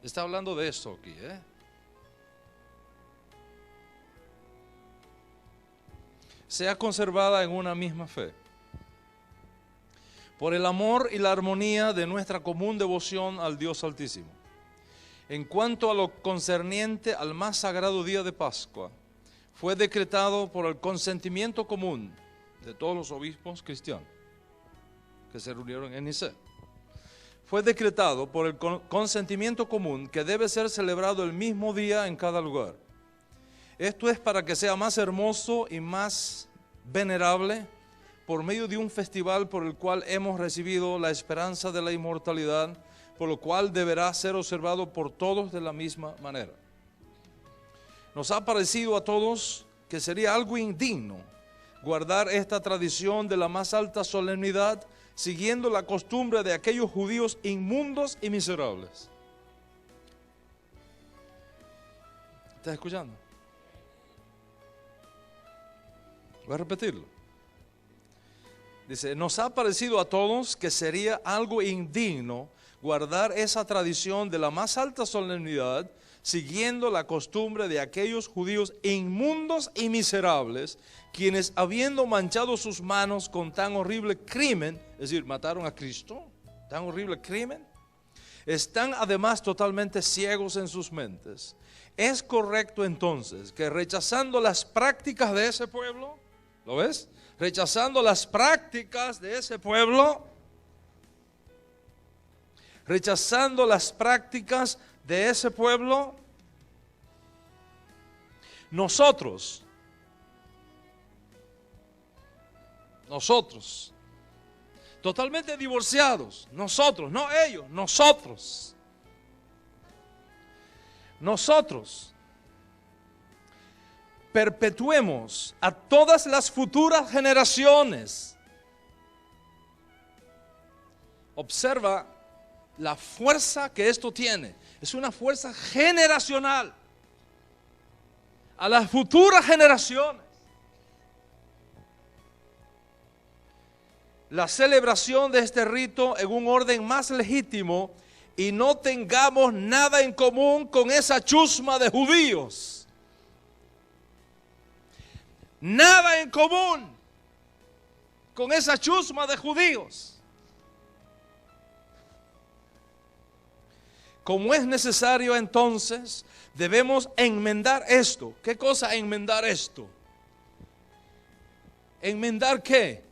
Está hablando de esto aquí, Sea conservada en una misma fe. Por el amor y la armonía de nuestra común devoción al Dios Altísimo. En cuanto a lo concerniente al más sagrado día de Pascua, fue decretado por el consentimiento común de todos los obispos cristianos que se reunieron en Nicea. Fue decretado por el consentimiento común que debe ser celebrado el mismo día en cada lugar. Esto es para que sea más hermoso y más venerable por medio de un festival por el cual hemos recibido la esperanza de la inmortalidad, por lo cual deberá ser observado por todos de la misma manera. Nos ha parecido a todos que sería algo indigno guardar esta tradición de la más alta solemnidad, siguiendo la costumbre de aquellos judíos inmundos y miserables. ¿Estás escuchando? Voy a repetirlo. Dice, nos ha parecido a todos que sería algo indigno guardar esa tradición de la más alta solemnidad, siguiendo la costumbre de aquellos judíos inmundos y miserables, quienes habiendo manchado sus manos con tan horrible crimen, es decir, mataron a Cristo, tan horrible crimen, están además totalmente ciegos en sus mentes. ¿Es correcto entonces que rechazando las prácticas de ese pueblo, ¿lo ves? Rechazando las prácticas de ese pueblo, rechazando las prácticas de ese pueblo, nosotros, totalmente divorciados, nosotros, no ellos, nosotros, perpetuemos a todas las futuras generaciones. Observa la fuerza que esto tiene. Es una fuerza generacional. A las futuras generaciones. La celebración de este rito en un orden más legítimo y no tengamos nada en común con esa chusma de judíos. Nada en común con esa chusma de judíos. Como es necesario entonces, debemos enmendar esto. ¿Qué cosa enmendar esto? ¿Enmendar qué?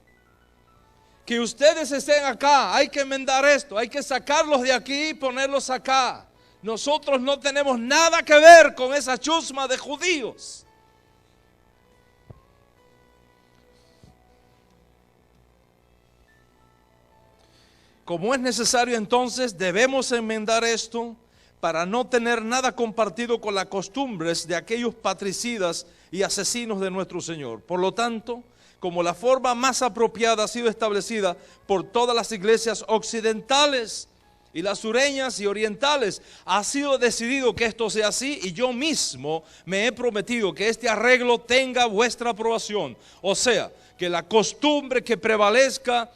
Que ustedes estén acá, hay que enmendar esto, hay que sacarlos de aquí y ponerlos acá. Nosotros no tenemos nada que ver con esa chusma de judíos. Como es necesario entonces, debemos enmendar esto para no tener nada compartido con las costumbres de aquellos patricidas y asesinos de nuestro Señor. Por lo tanto, como la forma más apropiada ha sido establecida por todas las iglesias occidentales y las sureñas y orientales, ha sido decidido que esto sea así, y yo mismo me he prometido que este arreglo tenga vuestra aprobación. O sea, que la costumbre que prevalezca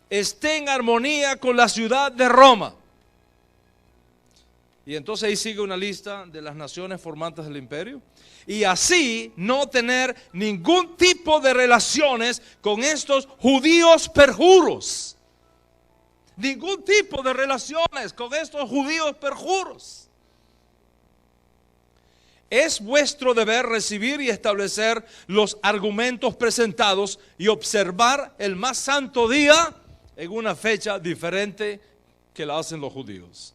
esté en armonía con la ciudad de Roma. Y entonces ahí sigue una lista de las naciones formantes del imperio. Y así no tener ningún tipo de relaciones con estos judíos perjuros. Ningún tipo de relaciones con estos judíos perjuros. Es vuestro deber recibir y establecer los argumentos presentados y observar el más santo día en una fecha diferente que la hacen los judíos.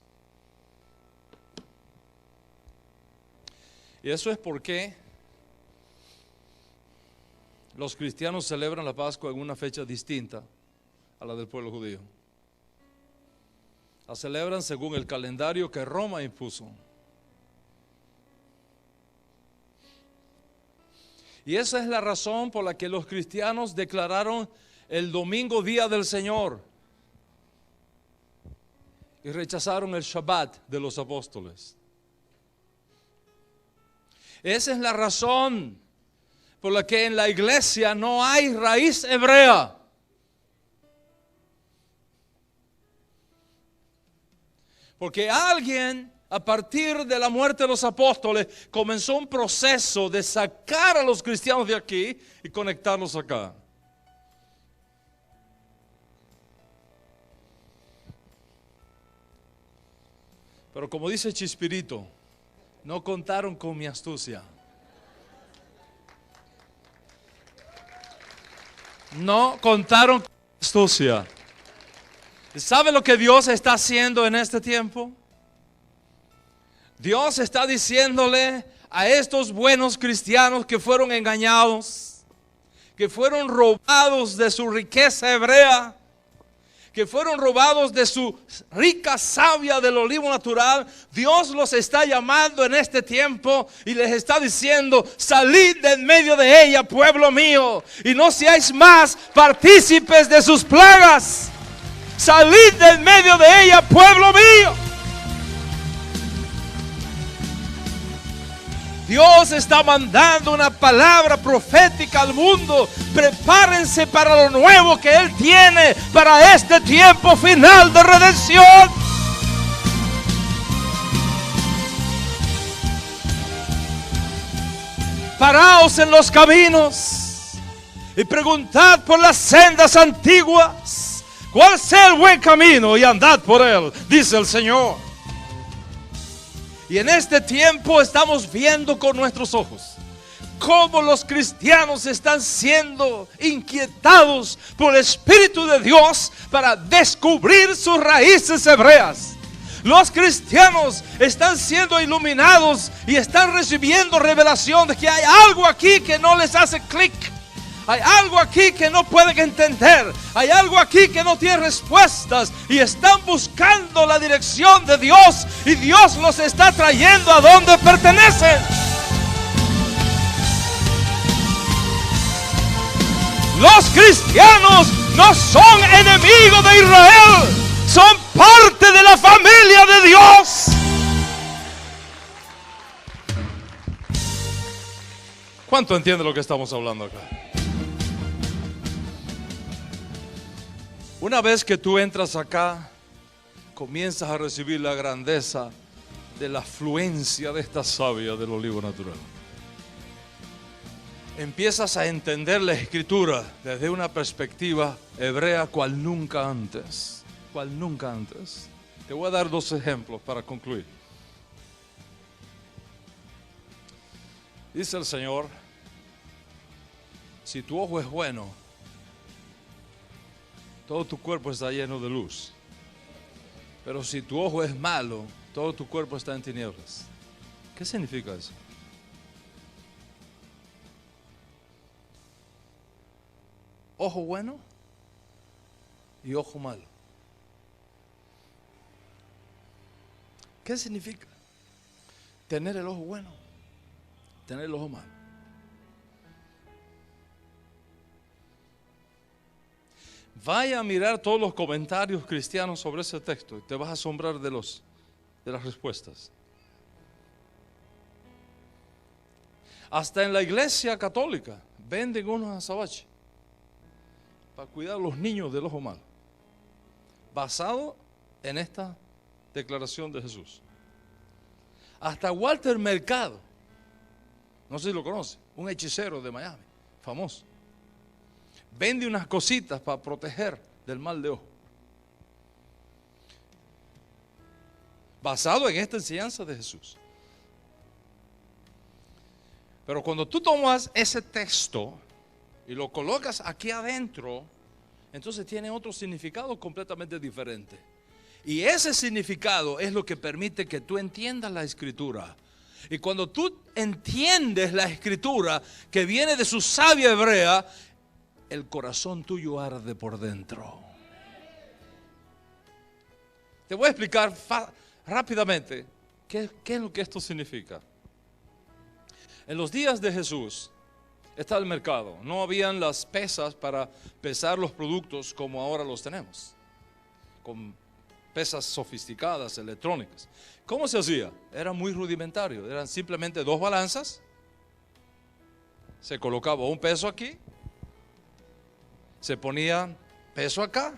Y eso es porque los cristianos celebran la Pascua en una fecha distinta a la del pueblo judío. La celebran según el calendario que Roma impuso. Y esa es la razón por la que los cristianos declararon el domingo día del Señor y rechazaron el Shabbat de los apóstoles. Esa es la razón por la que en la iglesia no hay raíz hebrea. Porque alguien, a partir de la muerte de los apóstoles, comenzó un proceso de sacar a los cristianos de aquí y conectarlos acá. Pero como dice Chispirito, no contaron con mi astucia. No contaron con mi astucia. ¿Sabe lo que Dios está haciendo en este tiempo? Dios está diciéndole a estos buenos cristianos que fueron engañados, que fueron robados de su riqueza hebrea, que fueron robados de su rica savia del olivo natural. Dios los está llamando en este tiempo y les está diciendo: salid de en medio de ella, pueblo mío, y no seáis más partícipes de sus plagas. Salid de en medio de ella, pueblo mío. Dios está mandando una palabra profética al mundo. Prepárense para lo nuevo que Él tiene para este tiempo final de redención. Paraos en los caminos y preguntad por las sendas antiguas, cuál sea el buen camino, y andad por él, dice el Señor. Y en este tiempo estamos viendo con nuestros ojos cómo los cristianos están siendo inquietados por el Espíritu de Dios para descubrir sus raíces hebreas. Los cristianos están siendo iluminados y están recibiendo revelación de que hay algo aquí que no les hace clic. Hay algo aquí que no pueden entender. Hay algo aquí que no tiene respuestas. Y están buscando la dirección de Dios. Y Dios los está trayendo a donde pertenecen. Los cristianos no son enemigos de Israel. Son parte de la familia de Dios. ¿Cuánto entiende lo que estamos hablando acá? Una vez que tú entras acá, comienzas a recibir la grandeza de la afluencia de esta savia del olivo natural. Empiezas a entender la escritura desde una perspectiva hebrea cual nunca antes. Cual nunca antes. Te voy a dar 2 ejemplos para concluir. Dice el Señor: si tu ojo es bueno, todo tu cuerpo está lleno de luz. Pero si tu ojo es malo, todo tu cuerpo está en tinieblas. ¿Qué significa eso? Ojo bueno y ojo malo. ¿Qué significa tener el ojo bueno, tener el ojo malo? Vaya a mirar todos los comentarios cristianos sobre ese texto y te vas a asombrar de las respuestas. Hasta en la iglesia católica venden unos azabaches para cuidar a los niños del ojo malo, basado en esta declaración de Jesús. Hasta Walter Mercado, no sé si lo conoce, un hechicero de Miami, famoso, vende unas cositas para proteger del mal de ojo, basado en esta enseñanza de Jesús. Pero cuando tú tomas ese texto y lo colocas aquí adentro, entonces tiene otro significado completamente diferente. Y ese significado es lo que permite que tú entiendas la escritura. Y cuando tú entiendes la escritura que viene de su savia hebrea, el corazón tuyo arde por dentro. Te voy a explicar rápidamente qué es lo que esto significa. En los días de Jesús estaba el mercado. No habían las pesas para pesar los productos como ahora los tenemos, con pesas sofisticadas, electrónicas. ¿Cómo se hacía? Era muy rudimentario. Eran simplemente 2 balanzas se colocaba un peso aquí, se ponía peso acá,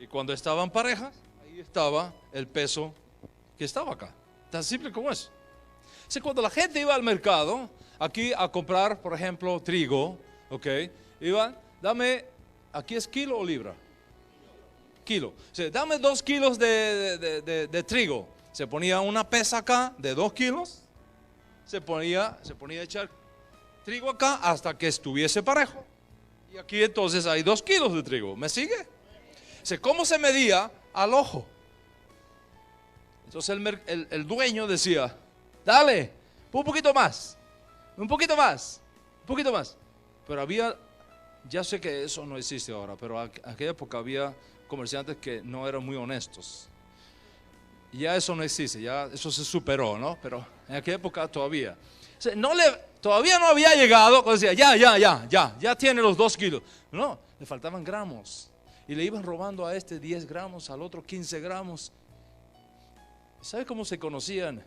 y cuando estaban parejas, ahí estaba el peso que estaba acá. Tan simple como eso. O sea, cuando la gente iba al mercado, aquí a comprar, por ejemplo, trigo, ok, iban, dame, aquí es kilo o libra. Kilo. O sea, dame 2 kilos de trigo. Se ponía una pesa acá de 2 kilos, se ponía a echar trigo acá hasta que estuviese parejo. Y aquí entonces hay 2 kilos de trigo. ¿Me sigue? O sea, ¿cómo se medía? Al ojo. Entonces el dueño decía, dale, un poquito más, un poquito más, un poquito más. Pero había, ya sé que eso no existe ahora, pero en aquella época había comerciantes que no eran muy honestos. Ya eso no existe, ya eso se superó, ¿no? Pero en aquella época todavía. O sea, todavía no había llegado, cuando decía, ya tiene los 2 kilos. No, le faltaban gramos. Y le iban robando a este 10 gramos, al otro 15 gramos. ¿Sabe cómo se conocían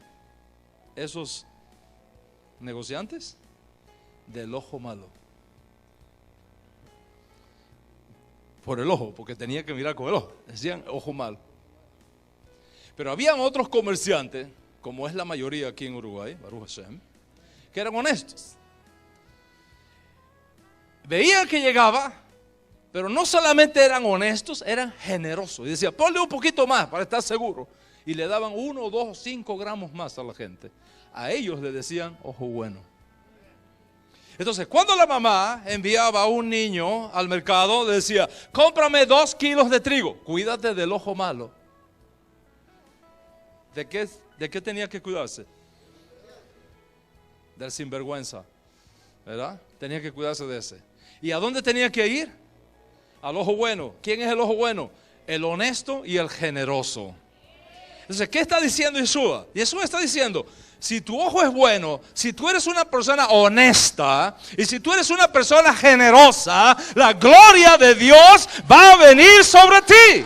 esos negociantes? Del ojo malo. Por el ojo, porque tenía que mirar con el ojo. Decían ojo malo. Pero habían otros comerciantes, como es la mayoría aquí en Uruguay, Baruch Hashem, que eran honestos. Veían que llegaba, pero no solamente eran honestos, eran generosos. Y decían, ponle un poquito más para estar seguro. Y le daban 1, 2, 5 gramos más a la gente. A ellos le decían ojo bueno. Entonces, cuando la mamá enviaba a un niño al mercado, le decía, cómprame 2 kilos de trigo. Cuídate del ojo malo. ¿De qué tenía que cuidarse? Del sinvergüenza, ¿verdad? Tenía que cuidarse de ese. ¿Y a dónde tenía que ir? Al ojo bueno. ¿Quién es el ojo bueno? El honesto y el generoso. Entonces, ¿qué está diciendo Yeshua? Yeshua está diciendo, si tu ojo es bueno, si tú eres una persona honesta y si tú eres una persona generosa, la gloria de Dios va a venir sobre ti.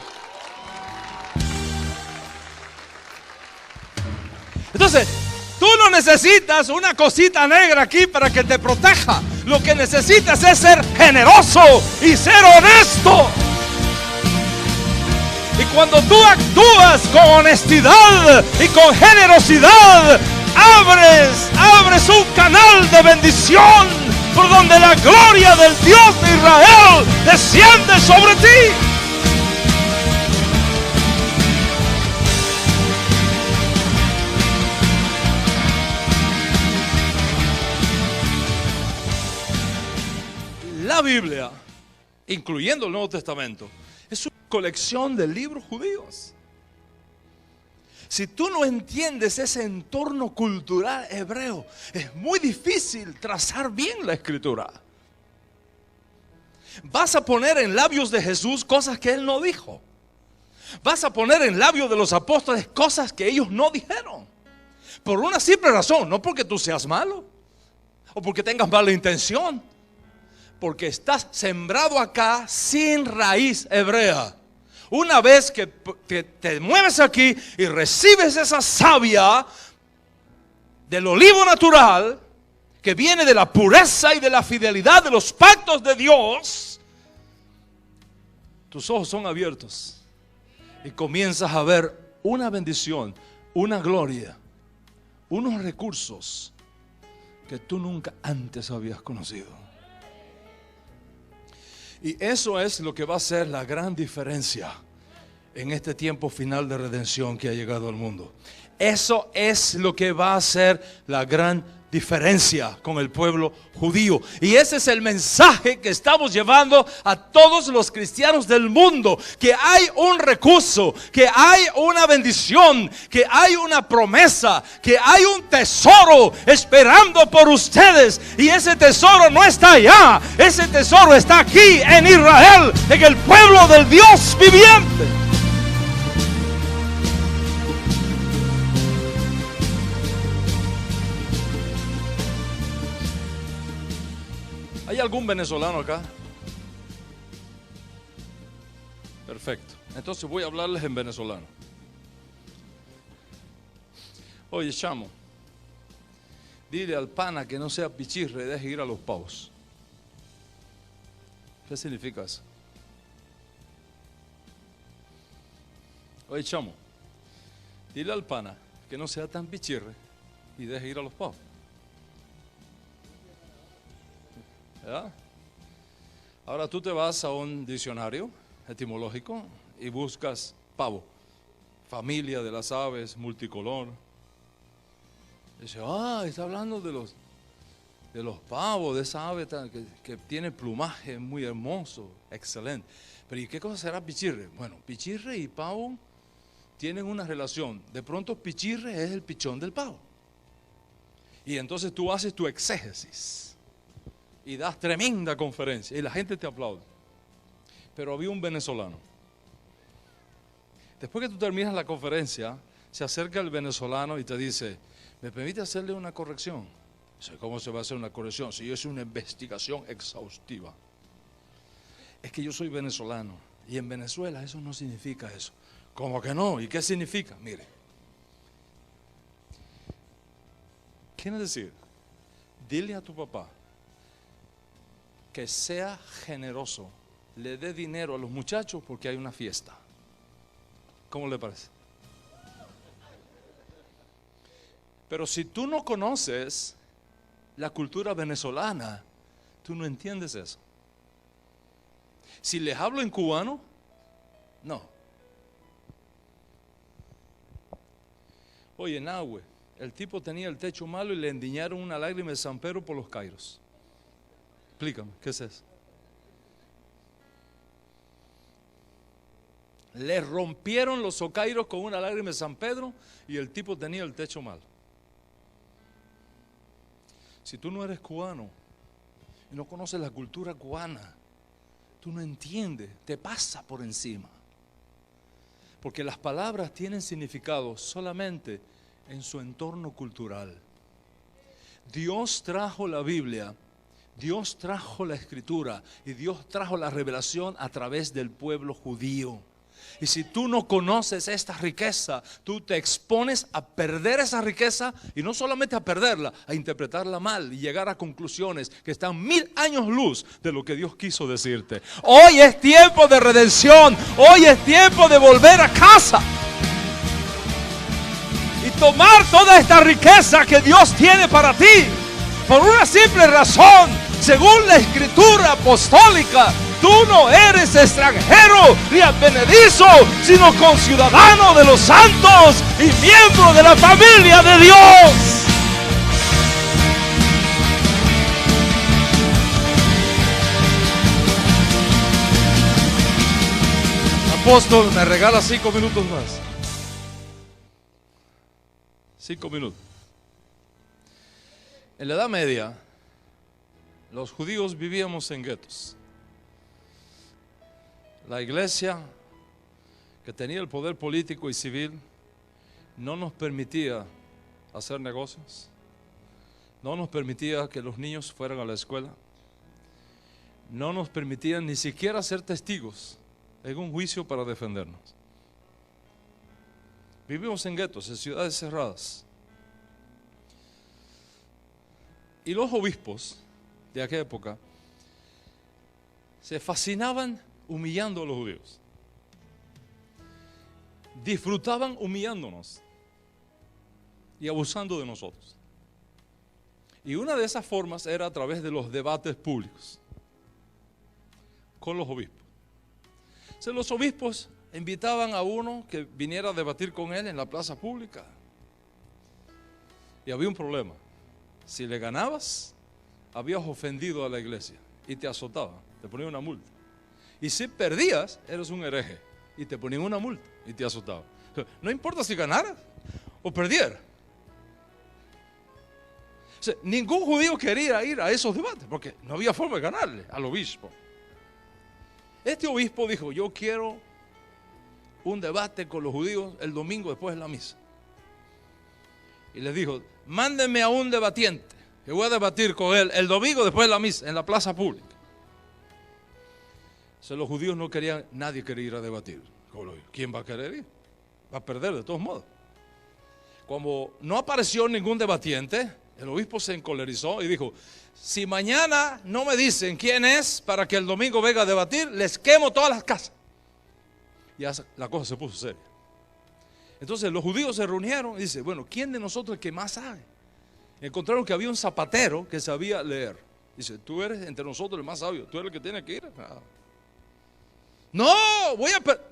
Entonces, tú no necesitas una cosita negra aquí para que te proteja. Lo que necesitas es ser generoso y ser honesto. Y cuando tú actúas con honestidad y con generosidad, abres un canal de bendición por donde la gloria del Dios de Israel desciende sobre ti. La Biblia, incluyendo el Nuevo Testamento, es una colección de libros judíos. Si tú no entiendes ese entorno cultural hebreo, es muy difícil trazar bien la escritura. Vas a poner en labios de Jesús cosas que Él no dijo. Vas a poner en labios de los apóstoles cosas que ellos no dijeron. Por una simple razón, no porque tú seas malo o porque tengas mala intención, porque estás sembrado acá sin raíz hebrea. Una vez que te mueves aquí y recibes esa savia del olivo natural que viene de la pureza y de la fidelidad de los pactos de Dios, tus ojos son abiertos y comienzas a ver una bendición, una gloria, unos recursos que tú nunca antes habías conocido. Y eso es lo que va a ser la gran diferencia en este tiempo final de redención que ha llegado al mundo. Eso es lo que va a ser la gran diferencia con el pueblo judío. Y ese es el mensaje que estamos llevando a todos los cristianos del mundo. Que hay un recurso, que hay una bendición, que hay una promesa, que hay un tesoro esperando por ustedes. Y ese tesoro no está allá, ese tesoro está aquí en Israel, en el pueblo del Dios viviente. ¿Hay algún venezolano acá? Perfecto. Entonces voy a hablarles en venezolano. Oye, chamo, Dile al pana que no sea pichirre, deje ir a los pavos. ¿Qué significa eso? Oye, chamo, dile al pana que no sea tan pichirre y deje ir a los pavos. ¿Verdad? Ahora tú te vas a un diccionario etimológico y buscas pavo, familia de las aves, multicolor. Dice, está hablando de los pavos, de esa ave que tiene plumaje muy hermoso, excelente. Pero ¿y qué cosa será pichirre? Bueno, pichirre y pavo tienen una relación. De pronto pichirre es el pichón del pavo. Y entonces tú haces tu exégesis y das tremenda conferencia y la gente te aplaude. Pero había un venezolano. Después que tú terminas la conferencia, se acerca el venezolano y te dice, ¿me permite hacerle una corrección? ¿Cómo se va a hacer una corrección? Si yo hice una investigación exhaustiva. Es que yo soy venezolano y en Venezuela eso no significa eso. ¿Cómo que no? ¿Y qué significa? Mire, quiere decir, dile a tu papá que sea generoso, le dé dinero a los muchachos porque hay una fiesta. ¿Cómo le parece? Pero si tú no conoces la cultura venezolana, tú no entiendes eso. Si les hablo en cubano, no. Oye, Nahue, el tipo tenía el techo malo y le endiñaron una lágrima de San Pedro por los cairos. Explícame, ¿qué es eso? Le rompieron los ocairos con una lágrima de San Pedro y el tipo tenía el techo malo. Si tú no eres cubano y no conoces la cultura cubana, tú no entiendes, te pasa por encima. Porque las palabras tienen significado solamente en su entorno cultural. Dios trajo la Biblia, Dios trajo la Escritura y Dios trajo la revelación a través del pueblo judío. Y si tú no conoces esta riqueza, tú te expones a perder esa riqueza y no solamente a perderla, a interpretarla mal y llegar a conclusiones que están 1000 años luz de lo que Dios quiso decirte. Hoy es tiempo de redención, hoy es tiempo de volver a casa y tomar toda esta riqueza que Dios tiene para ti, por una simple razón. Según la Escritura apostólica, tú no eres extranjero ni advenedizo, sino conciudadano de los santos y miembro de la familia de Dios. Apóstol, me regala 5 minutos más. 5 minutos. En la Edad Media, los judíos vivíamos en guetos. La iglesia, que tenía el poder político y civil, no nos permitía hacer negocios, no nos permitía que los niños fueran a la escuela, no nos permitían ni siquiera ser testigos en un juicio para defendernos. Vivimos en guetos, en ciudades cerradas. Y los obispos de aquella época se fascinaban humillando a los judíos. Disfrutaban humillándonos y abusando de nosotros. Y una de esas formas era a través de los debates públicos con los obispos. Entonces los obispos invitaban a uno que viniera a debatir con él en la plaza pública. Y había un problema. Si le ganabas, habías ofendido a la iglesia y te azotaban, te ponían una multa. Y si perdías, eres un hereje y te ponían una multa y te azotaban. No importa si ganaras o perdieras. O sea, ningún judío quería ir a esos debates porque no había forma de ganarle al obispo. Este obispo dijo, yo quiero un debate con los judíos el domingo después de la misa. Y les dijo, mándenme a un debatiente, que voy a debatir con él el domingo después de la misa, en la plaza pública. O sea, los judíos no querían, nadie quería ir a debatir. ¿Quién va a querer ir? Va a perder de todos modos. Como no apareció ningún debatiente, El obispo se encolerizó y dijo: si mañana no me dicen quién es para que el domingo venga a debatir, les quemo todas las casas. Ya la cosa se puso seria. Entonces los judíos se reunieron y dice: bueno, ¿quién de nosotros es el que más sabe? Encontraron que había un zapatero que sabía leer. Dice: tú eres entre nosotros el más sabio, tú eres el que tiene que ir. No,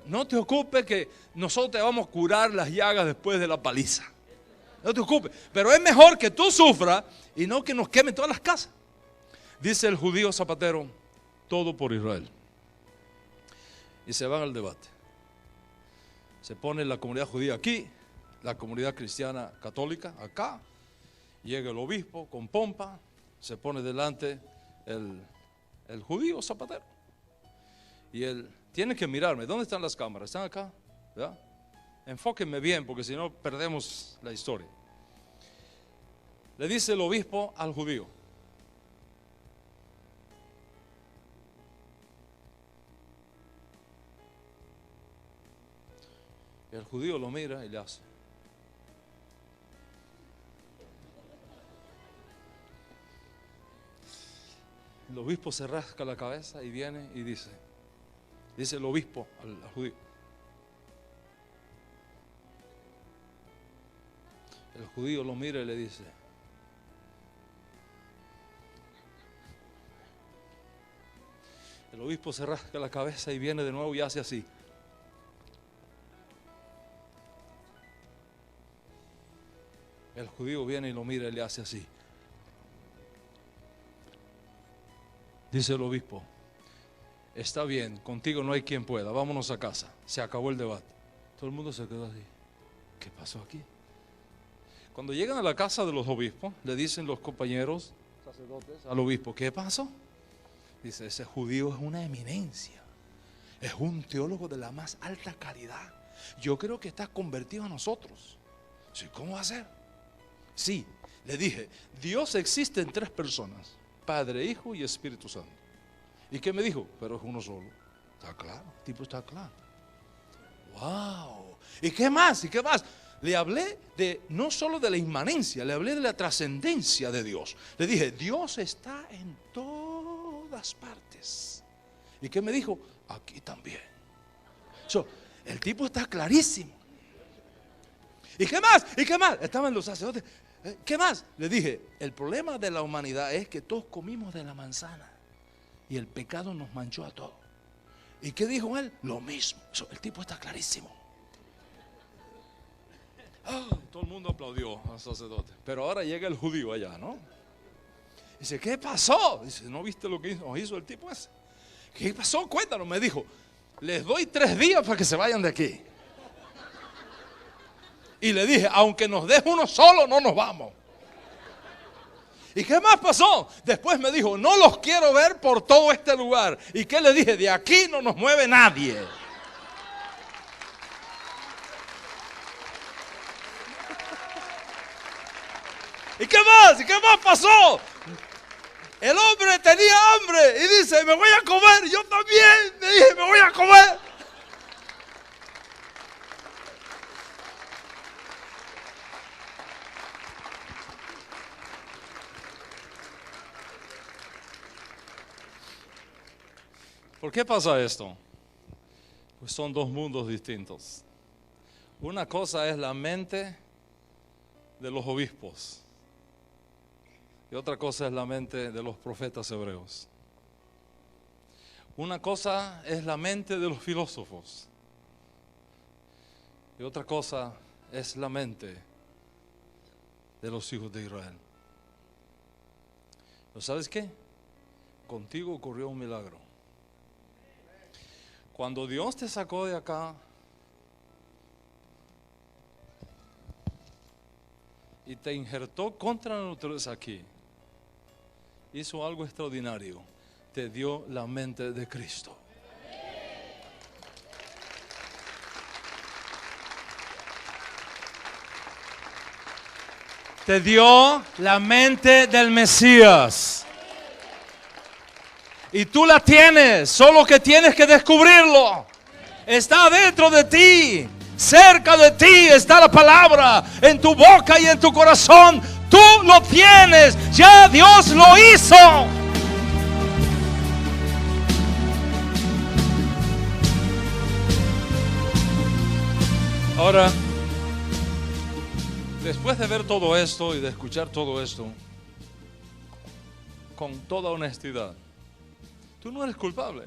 no te ocupes que nosotros te vamos a curar las llagas después de la paliza. No te ocupes, pero es mejor que tú sufras y no que nos quemen todas las casas. Dice el judío zapatero: todo por Israel. Y se van al debate. Se pone la comunidad judía aquí, la comunidad cristiana católica acá. Llega el obispo con pompa, se pone delante el judío zapatero. Y él tiene que mirarme. ¿Dónde están las cámaras? ¿Están acá? ¿Verdad? Enfóquenme bien, porque si no perdemos la historia. Le dice el obispo al judío: el judío lo mira y le hace. El obispo se rasca la cabeza y viene y dice el obispo al judío: el judío lo mira y le dice: el obispo se rasca la cabeza y viene de nuevo y hace así. El judío viene y lo mira y le hace así. Dice el obispo: está bien, contigo no hay quien pueda, vámonos a casa. Se acabó el debate. Todo el mundo se quedó así. ¿Qué pasó aquí? Cuando llegan a la casa de los obispos, le dicen los compañeros sacerdotes al obispo: ¿qué pasó? Dice: ese judío es una eminencia, es un teólogo de la más alta calidad. Yo creo que está convertido a nosotros. Sí, ¿cómo va a ser? Sí, le dije: Dios existe en 3 personas: Padre, Hijo y Espíritu Santo. ¿Y qué me dijo? Pero es uno solo. Está claro, el tipo está claro. Wow. ¿Y qué más? ¿Y qué más? Le hablé no solo de la inmanencia, le hablé de la trascendencia de Dios. Le dije: Dios está en todas partes. ¿Y qué me dijo? Aquí también. El tipo está clarísimo. ¿Y qué más? ¿Y qué más? Estaban los sacerdotes. ¿Qué más? Le dije: el problema de la humanidad es que todos comimos de la manzana y el pecado nos manchó a todos. ¿Y qué dijo él? Lo mismo. El tipo está clarísimo. Todo el mundo aplaudió al sacerdote. Pero ahora llega el judío allá, ¿no? Dice: ¿qué pasó? Dice: ¿no viste lo que hizo el tipo ese? ¿Qué pasó? Cuéntanos. Me dijo: les doy 3 días para que se vayan de aquí. Y le dije: aunque nos deje uno solo, no nos vamos. ¿Y qué más pasó? Después me dijo: no los quiero ver por todo este lugar. ¿Y qué le dije? De aquí no nos mueve nadie. ¿Y qué más? ¿Y qué más pasó? El hombre tenía hambre y dice: me voy a comer. Yo también me dije: me voy a comer. ¿Por qué pasa esto? Pues son 2 mundos distintos. Una cosa es la mente de los obispos y otra cosa es la mente de los profetas hebreos. Una cosa es la mente de los filósofos y otra cosa es la mente de los hijos de Israel. ¿Pero sabes qué? Contigo ocurrió un milagro. Cuando Dios te sacó de acá y te injertó contra la naturaleza aquí, hizo algo extraordinario: te dio la mente de Cristo. Te dio la mente del Mesías. Y tú la tienes, solo que tienes que descubrirlo. Está dentro de ti, cerca de ti está la palabra, en tu boca y en tu corazón. Tú lo tienes, ya Dios lo hizo. Ahora, después de ver todo esto y de escuchar todo esto, con toda honestidad, tú no eres culpable,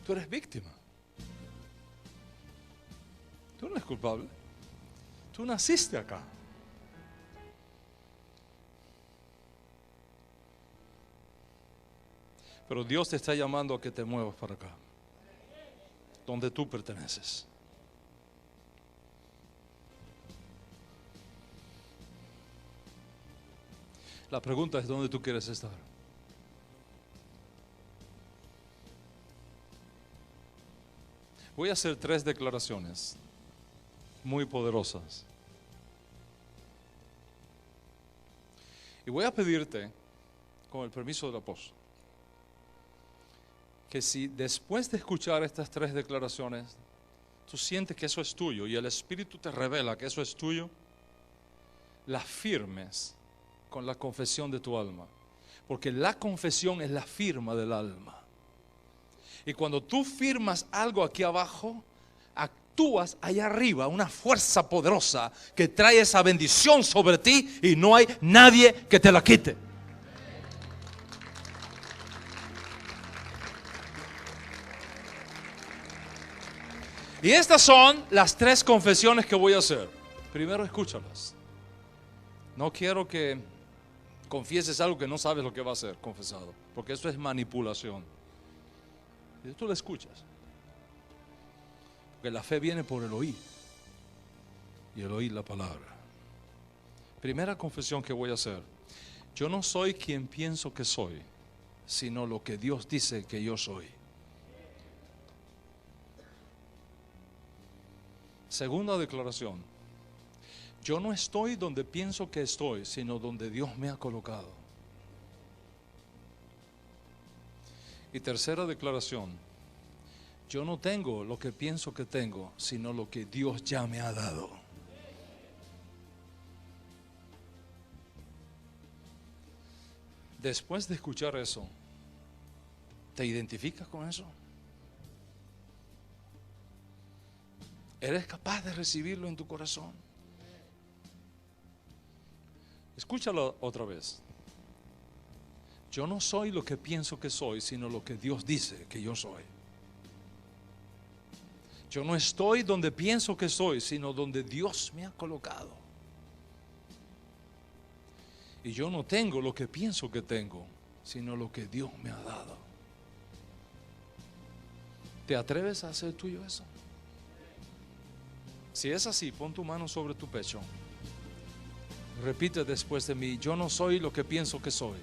tú eres víctima. Tú no eres culpable, tú naciste acá. Pero Dios te está llamando a que te muevas para acá, donde tú perteneces. La pregunta es: ¿dónde tú quieres estar? Voy a hacer 3 declaraciones muy poderosas. Y voy a pedirte, con el permiso del apóstol, que si después de escuchar estas 3 declaraciones, tú sientes que eso es tuyo y el Espíritu te revela que eso es tuyo, las firmes con la confesión de tu alma. Porque la confesión es la firma del alma. Y cuando tú firmas algo aquí abajo, actúas allá arriba, una fuerza poderosa que trae esa bendición sobre ti y no hay nadie que te la quite. Y estas son las 3 confesiones que voy a hacer. Primero, escúchalas. No quiero que confieses algo que no sabes lo que va a ser confesado, porque eso es manipulación. Y tú lo escuchas. Porque la fe viene por el oír, y el oír la palabra. Primera confesión que voy a hacer: yo no soy quien pienso que soy, sino lo que Dios dice que yo soy. Segunda declaración: yo no estoy donde pienso que estoy, sino donde Dios me ha colocado. Y tercera declaración: yo no tengo lo que pienso que tengo, sino lo que Dios ya me ha dado. Después de escuchar eso, ¿te identificas con eso? ¿Eres capaz de recibirlo en tu corazón? Escúchalo otra vez. Yo no soy lo que pienso que soy, sino lo que Dios dice que yo soy. Yo no estoy donde pienso que soy, sino donde Dios me ha colocado. Y yo no tengo lo que pienso que tengo, sino lo que Dios me ha dado. ¿Te atreves a hacer tuyo eso? Si es así, pon tu mano sobre tu pecho. Repite después de mí: yo no soy lo que pienso que soy,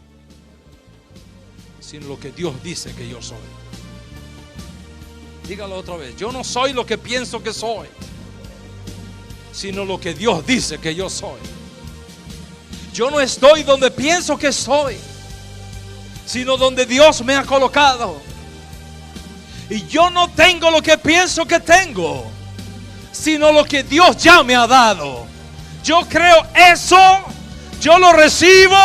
sino lo que Dios dice que yo soy. Dígalo otra vez: yo no soy lo que pienso que soy, sino lo que Dios dice que yo soy. Yo no estoy donde pienso que estoy, sino donde Dios me ha colocado. Y yo no tengo lo que pienso que tengo, sino lo que Dios ya me ha dado. Yo creo eso, yo lo recibo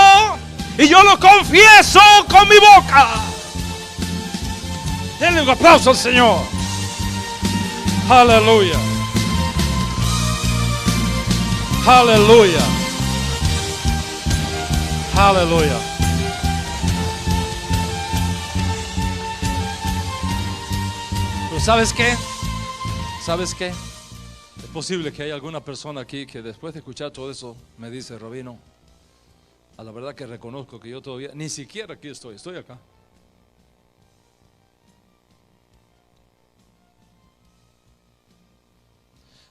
y yo lo confieso con mi boca. Denle un aplauso al Señor. Aleluya. Aleluya. Aleluya. Pero ¿sabes qué? ¿Sabes qué? Es posible que haya alguna persona aquí que después de escuchar todo eso me dice: Rabino, a la verdad que reconozco que yo todavía ni siquiera aquí estoy acá.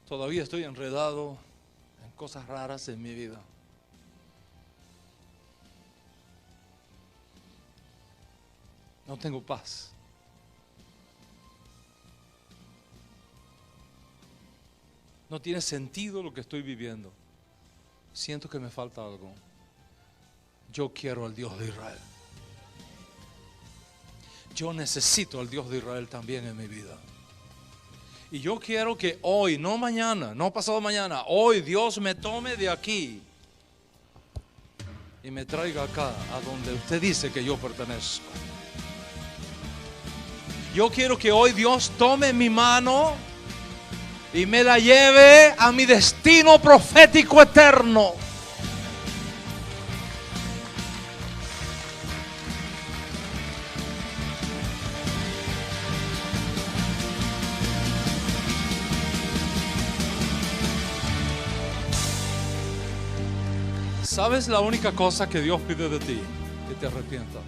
Todavía estoy enredado en cosas raras en mi vida. No tengo paz. No tiene sentido lo que estoy viviendo. Siento que me falta algo. Yo quiero al Dios de Israel. Yo necesito al Dios de Israel también en mi vida. Y yo quiero que hoy, no mañana, no pasado mañana, hoy Dios me tome de aquí y me traiga acá, a donde usted dice que yo pertenezco. Yo quiero que hoy Dios tome mi mano y me la lleve a mi destino profético eterno. ¿Sabes la única cosa que Dios pide de ti? Que te arrepientas.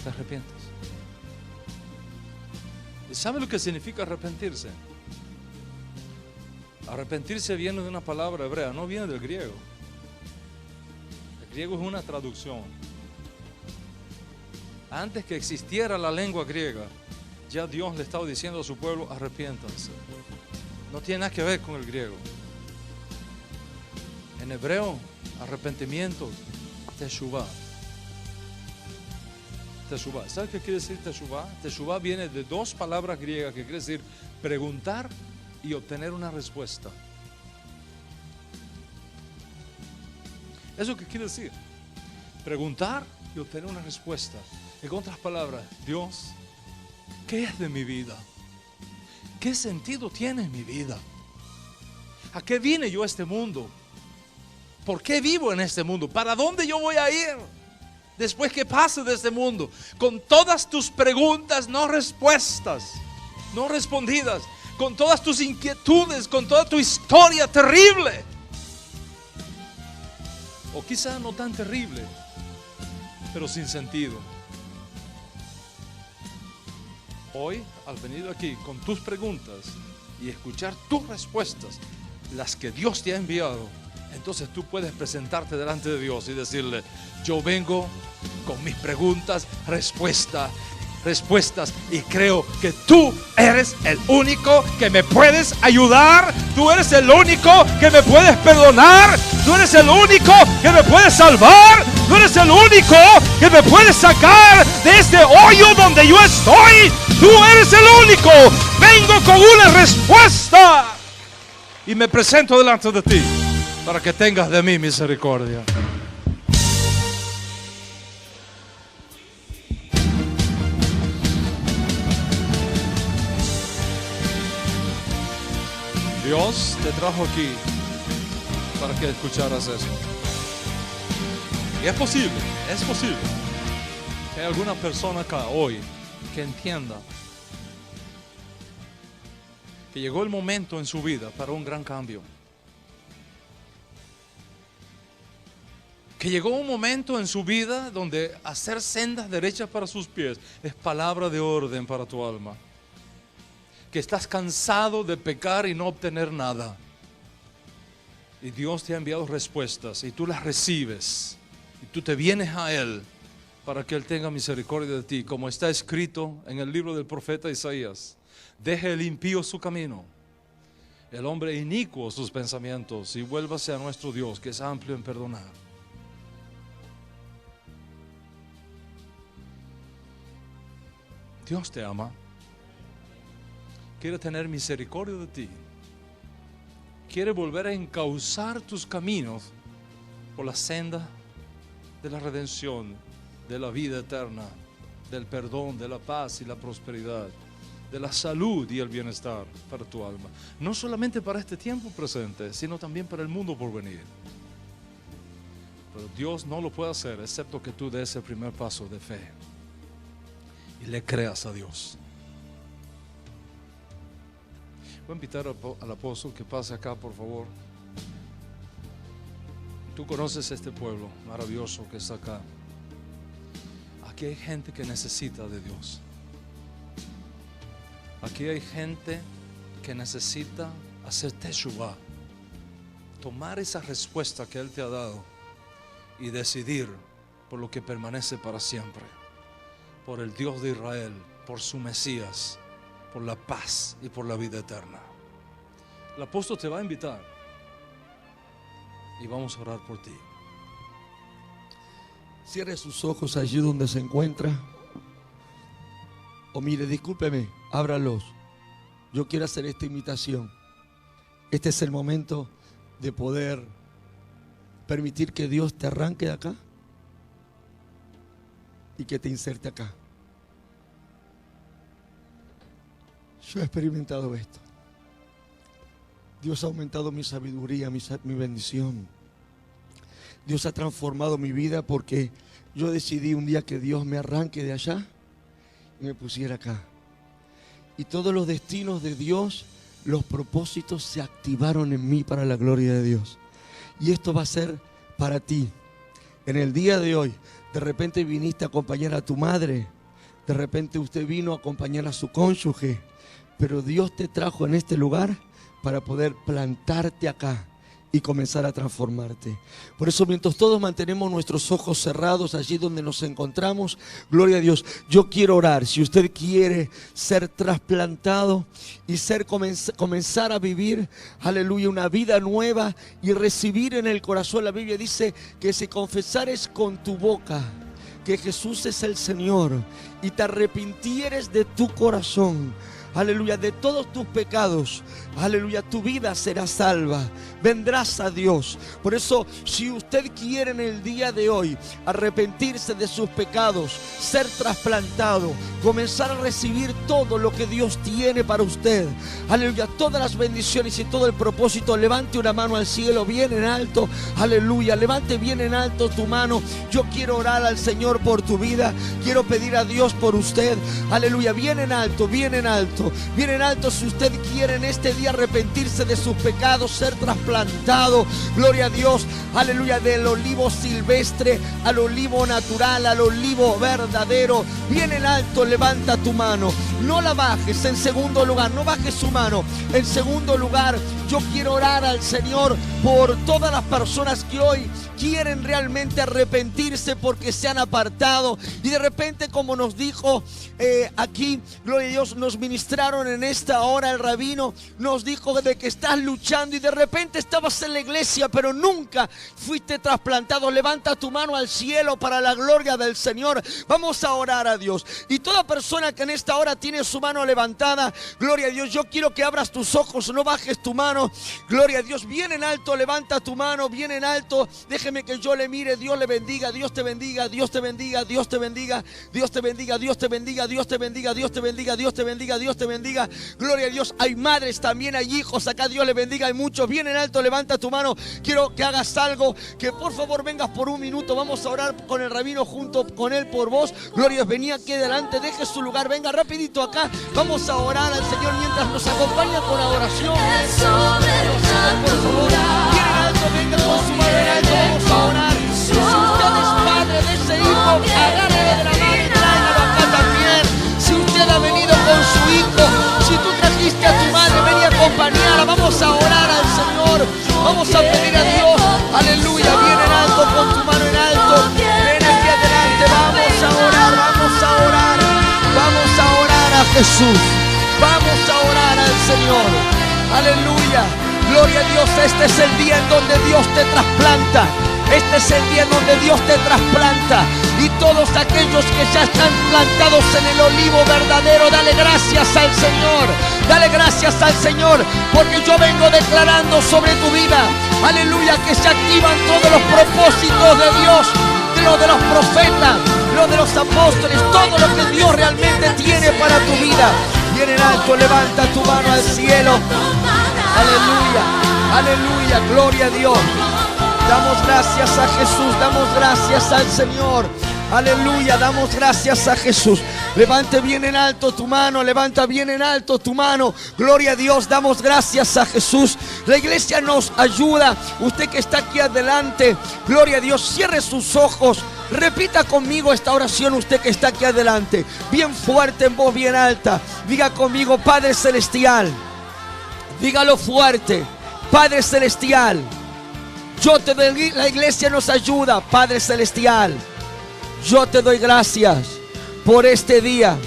Te arrepientas. ¿Y sabes lo que significa arrepentirse? Arrepentirse viene de una palabra hebrea, no viene del griego. El griego es una traducción. Antes que existiera la lengua griega, ya Dios le estaba diciendo a su pueblo: arrepiéntanse. No tiene nada que ver con el griego. En hebreo, arrepentimiento, teshuvah. Teshuvah. ¿Sabes qué quiere decir teshuvah? Teshuvah viene de dos palabras griegas que quiere decir preguntar y obtener una respuesta. ¿Eso qué quiere decir? Preguntar y obtener una respuesta. En otras palabras, Dios, ¿qué es de mi vida? ¿Qué sentido tiene mi vida? ¿A qué vine yo a este mundo? ¿Por qué vivo en este mundo? ¿Para dónde yo voy a ir después que pase de este mundo? Con todas tus preguntas no respuestas, no respondidas, con todas tus inquietudes, con toda tu historia terrible, o quizá no tan terrible, pero sin sentido. Hoy, al venir aquí con tus preguntas y escuchar tus respuestas, las que Dios te ha enviado, entonces tú puedes presentarte delante de Dios y decirle: yo vengo con mis preguntas, respuestas, y creo que tú eres el único que me puedes ayudar, tú eres el único que me puedes perdonar, tú eres el único que me puedes salvar, tú eres el único que me puedes sacar de este hoyo donde yo estoy, tú eres el único. Vengo con una respuesta y me presento delante de ti, para que tengas de mí misericordia. Dios te trajo aquí para que escucharas eso. Y es posible que hay alguna persona acá hoy que entienda que llegó el momento en su vida para un gran cambio. Que llegó un momento en su vida donde hacer sendas derechas para sus pies es palabra de orden para tu alma. Que estás cansado de pecar y no obtener nada. Y Dios te ha enviado respuestas y tú las recibes. Y tú te vienes a Él para que Él tenga misericordia de ti. Como está escrito en el libro del profeta Isaías: deje el impío su camino, el hombre inicuo sus pensamientos, y vuélvase a nuestro Dios, que es amplio en perdonar. Dios te ama, quiere tener misericordia de ti, quiere volver a encauzar tus caminos por la senda de la redención, de la vida eterna, del perdón, de la paz y la prosperidad, de la salud y el bienestar para tu alma. No solamente para este tiempo presente, sino también para el mundo por venir. Pero Dios no lo puede hacer excepto que tú des el primer paso de fe y le creas a Dios. Voy a invitar al apóstol que pase acá, por favor. Tú conoces este pueblo maravilloso que está acá. Aquí hay gente que necesita de Dios. Aquí hay gente que necesita hacer teshuvah, tomar esa respuesta que Él te ha dado y decidir por lo que permanece para siempre, por el Dios de Israel, por su Mesías, por la paz y por la vida eterna. El apóstol te va a invitar y vamos a orar por ti. Cierre sus ojos allí donde se encuentra. O mire, discúlpeme, ábralos. Yo quiero hacer esta invitación. Este es el momento de poder permitir que Dios te arranque de acá y que te inserte acá. Yo he experimentado esto. Dios ha aumentado mi sabiduría, mi bendición. Dios ha transformado mi vida porque yo decidí un día que Dios me arranque de allá y me pusiera acá. Y todos los destinos de Dios, los propósitos se activaron en mí para la gloria de Dios. Y esto va a ser para ti. En el día de hoy, de repente viniste a acompañar a tu madre, de repente usted vino a acompañar a su cónyuge, pero Dios te trajo en este lugar para poder plantarte acá y comenzar a transformarte. Por eso, mientras todos mantenemos nuestros ojos cerrados allí donde nos encontramos, gloria a Dios, yo quiero orar. Si usted quiere ser trasplantado y comenzar a vivir, aleluya, una vida nueva y recibir en el corazón, la Biblia dice que si confesares con tu boca que Jesús es el Señor y te arrepintieres de tu corazón, aleluya, de todos tus pecados, aleluya, tu vida será salva, vendrás a Dios. Por eso, si usted quiere en el día de hoy arrepentirse de sus pecados, ser trasplantado, comenzar a recibir todo lo que Dios tiene para usted, aleluya, todas las bendiciones y todo el propósito, levante una mano al cielo bien en alto, aleluya, levante bien en alto tu mano. Yo quiero orar al Señor por tu vida, quiero pedir a Dios por usted, aleluya, bien en alto, bien en alto. Bien en alto, si usted quiere en este día arrepentirse de sus pecados, ser trasplantado, gloria a Dios, aleluya, del olivo silvestre al olivo natural, al olivo verdadero, bien en alto, levanta tu mano, no la bajes. En segundo lugar, no bajes su mano. En segundo lugar, yo quiero orar al Señor por todas las personas que hoy quieren realmente arrepentirse porque se han apartado y de repente, como nos dijo aquí, gloria a Dios, nos ministraron en esta hora, el rabino nos dijo de que estás luchando y de repente estabas en la iglesia pero nunca fuiste trasplantado. Levanta tu mano al cielo para la gloria del Señor. Vamos a orar a Dios. Y toda persona que en esta hora tiene su mano levantada, gloria a Dios, yo quiero que abras tus ojos, no bajes tu mano, gloria a Dios, bien en alto, levanta tu mano, bien en alto, déjeme que yo le mire. Dios le bendiga, Dios te bendiga, Dios te bendiga, Dios te bendiga, Dios te bendiga, Dios te bendiga, Dios te bendiga, Dios te bendiga, Dios te bendiga, Dios te bendiga, gloria a Dios. Hay madres también, hay hijos acá, Dios le bendiga, hay muchos, bien en alto, levanta tu mano. Quiero que hagas algo, que por favor vengas por un minuto, vamos a orar con el rabino junto con él por vos. Gloria a Dios, venía aquí adelante, deje su lugar, venga rapidito acá, vamos a orar al Señor mientras nos acompaña con adoración. Por favor, bien en alto, venga con su mano en alto, vamos a orar. Si usted es padre de ese hijo, agárrele de la mano y tráigalo acá también. Si usted ha venido con su hijo, si tú trajiste a tu madre, ven y acompañarla. Vamos a orar al Señor, vamos a pedir a Dios, aleluya, bien en alto, con tu mano en alto, ven aquí adelante, vamos a orar, vamos a orar, vamos a orar a Jesús, vamos a orar al Señor, aleluya, gloria a Dios. Este es el día en donde Dios te trasplanta. Este es el día en donde Dios te trasplanta. Y todos aquellos que ya están plantados en el olivo verdadero, dale gracias al Señor. Dale gracias al Señor, porque yo vengo declarando sobre tu vida, aleluya, que se activan todos los propósitos de Dios, lo de los profetas, lo de los apóstoles, todo lo que Dios realmente tiene para tu vida. Bien en alto, levanta tu mano al cielo. Aleluya, aleluya, gloria a Dios. Damos gracias a Jesús, damos gracias al Señor. Aleluya, damos gracias a Jesús. Levante bien en alto tu mano, levanta bien en alto tu mano. Gloria a Dios, damos gracias a Jesús. La iglesia nos ayuda. Usted que está aquí adelante, gloria a Dios, cierre sus ojos. Repita conmigo esta oración, usted que está aquí adelante. Bien fuerte, en voz bien alta. Diga conmigo, Padre Celestial. Dígalo fuerte, Padre Celestial. Yo te doy, la iglesia nos ayuda, Padre Celestial. Yo te doy gracias por este día.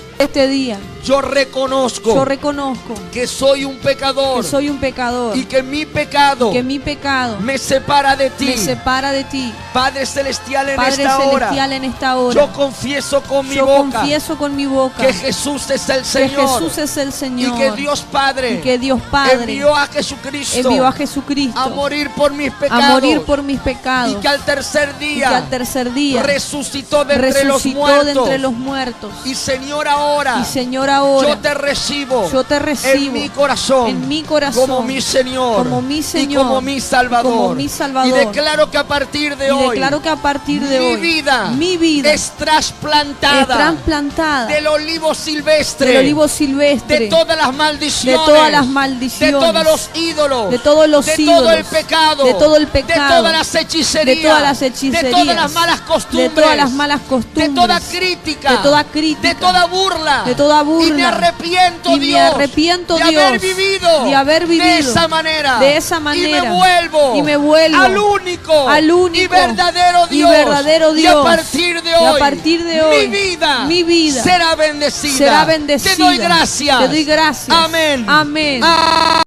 yo reconozco que soy un pecador y que mi pecado me separa de ti. Padre celestial, en esta hora, yo confieso con mi boca que Jesús es el Señor, y que Dios Padre envió a Jesucristo a morir por mis pecados, y que al tercer día resucitó de entre los muertos. Y Señor, ahora yo te recibo en mi corazón como mi Señor y como mi Salvador. Y declaro que a partir de hoy mi vida es trasplantada del olivo silvestre, de todas las maldiciones, de todos los ídolos, de todo el pecado, de todas las hechicerías, de todas las malas costumbres, de toda crítica, de toda burla. Y me arrepiento, Dios, de haber vivido de esa manera. Y me vuelvo al único y verdadero Dios. Y a partir de hoy, mi vida será bendecida. Te doy gracias. Amén.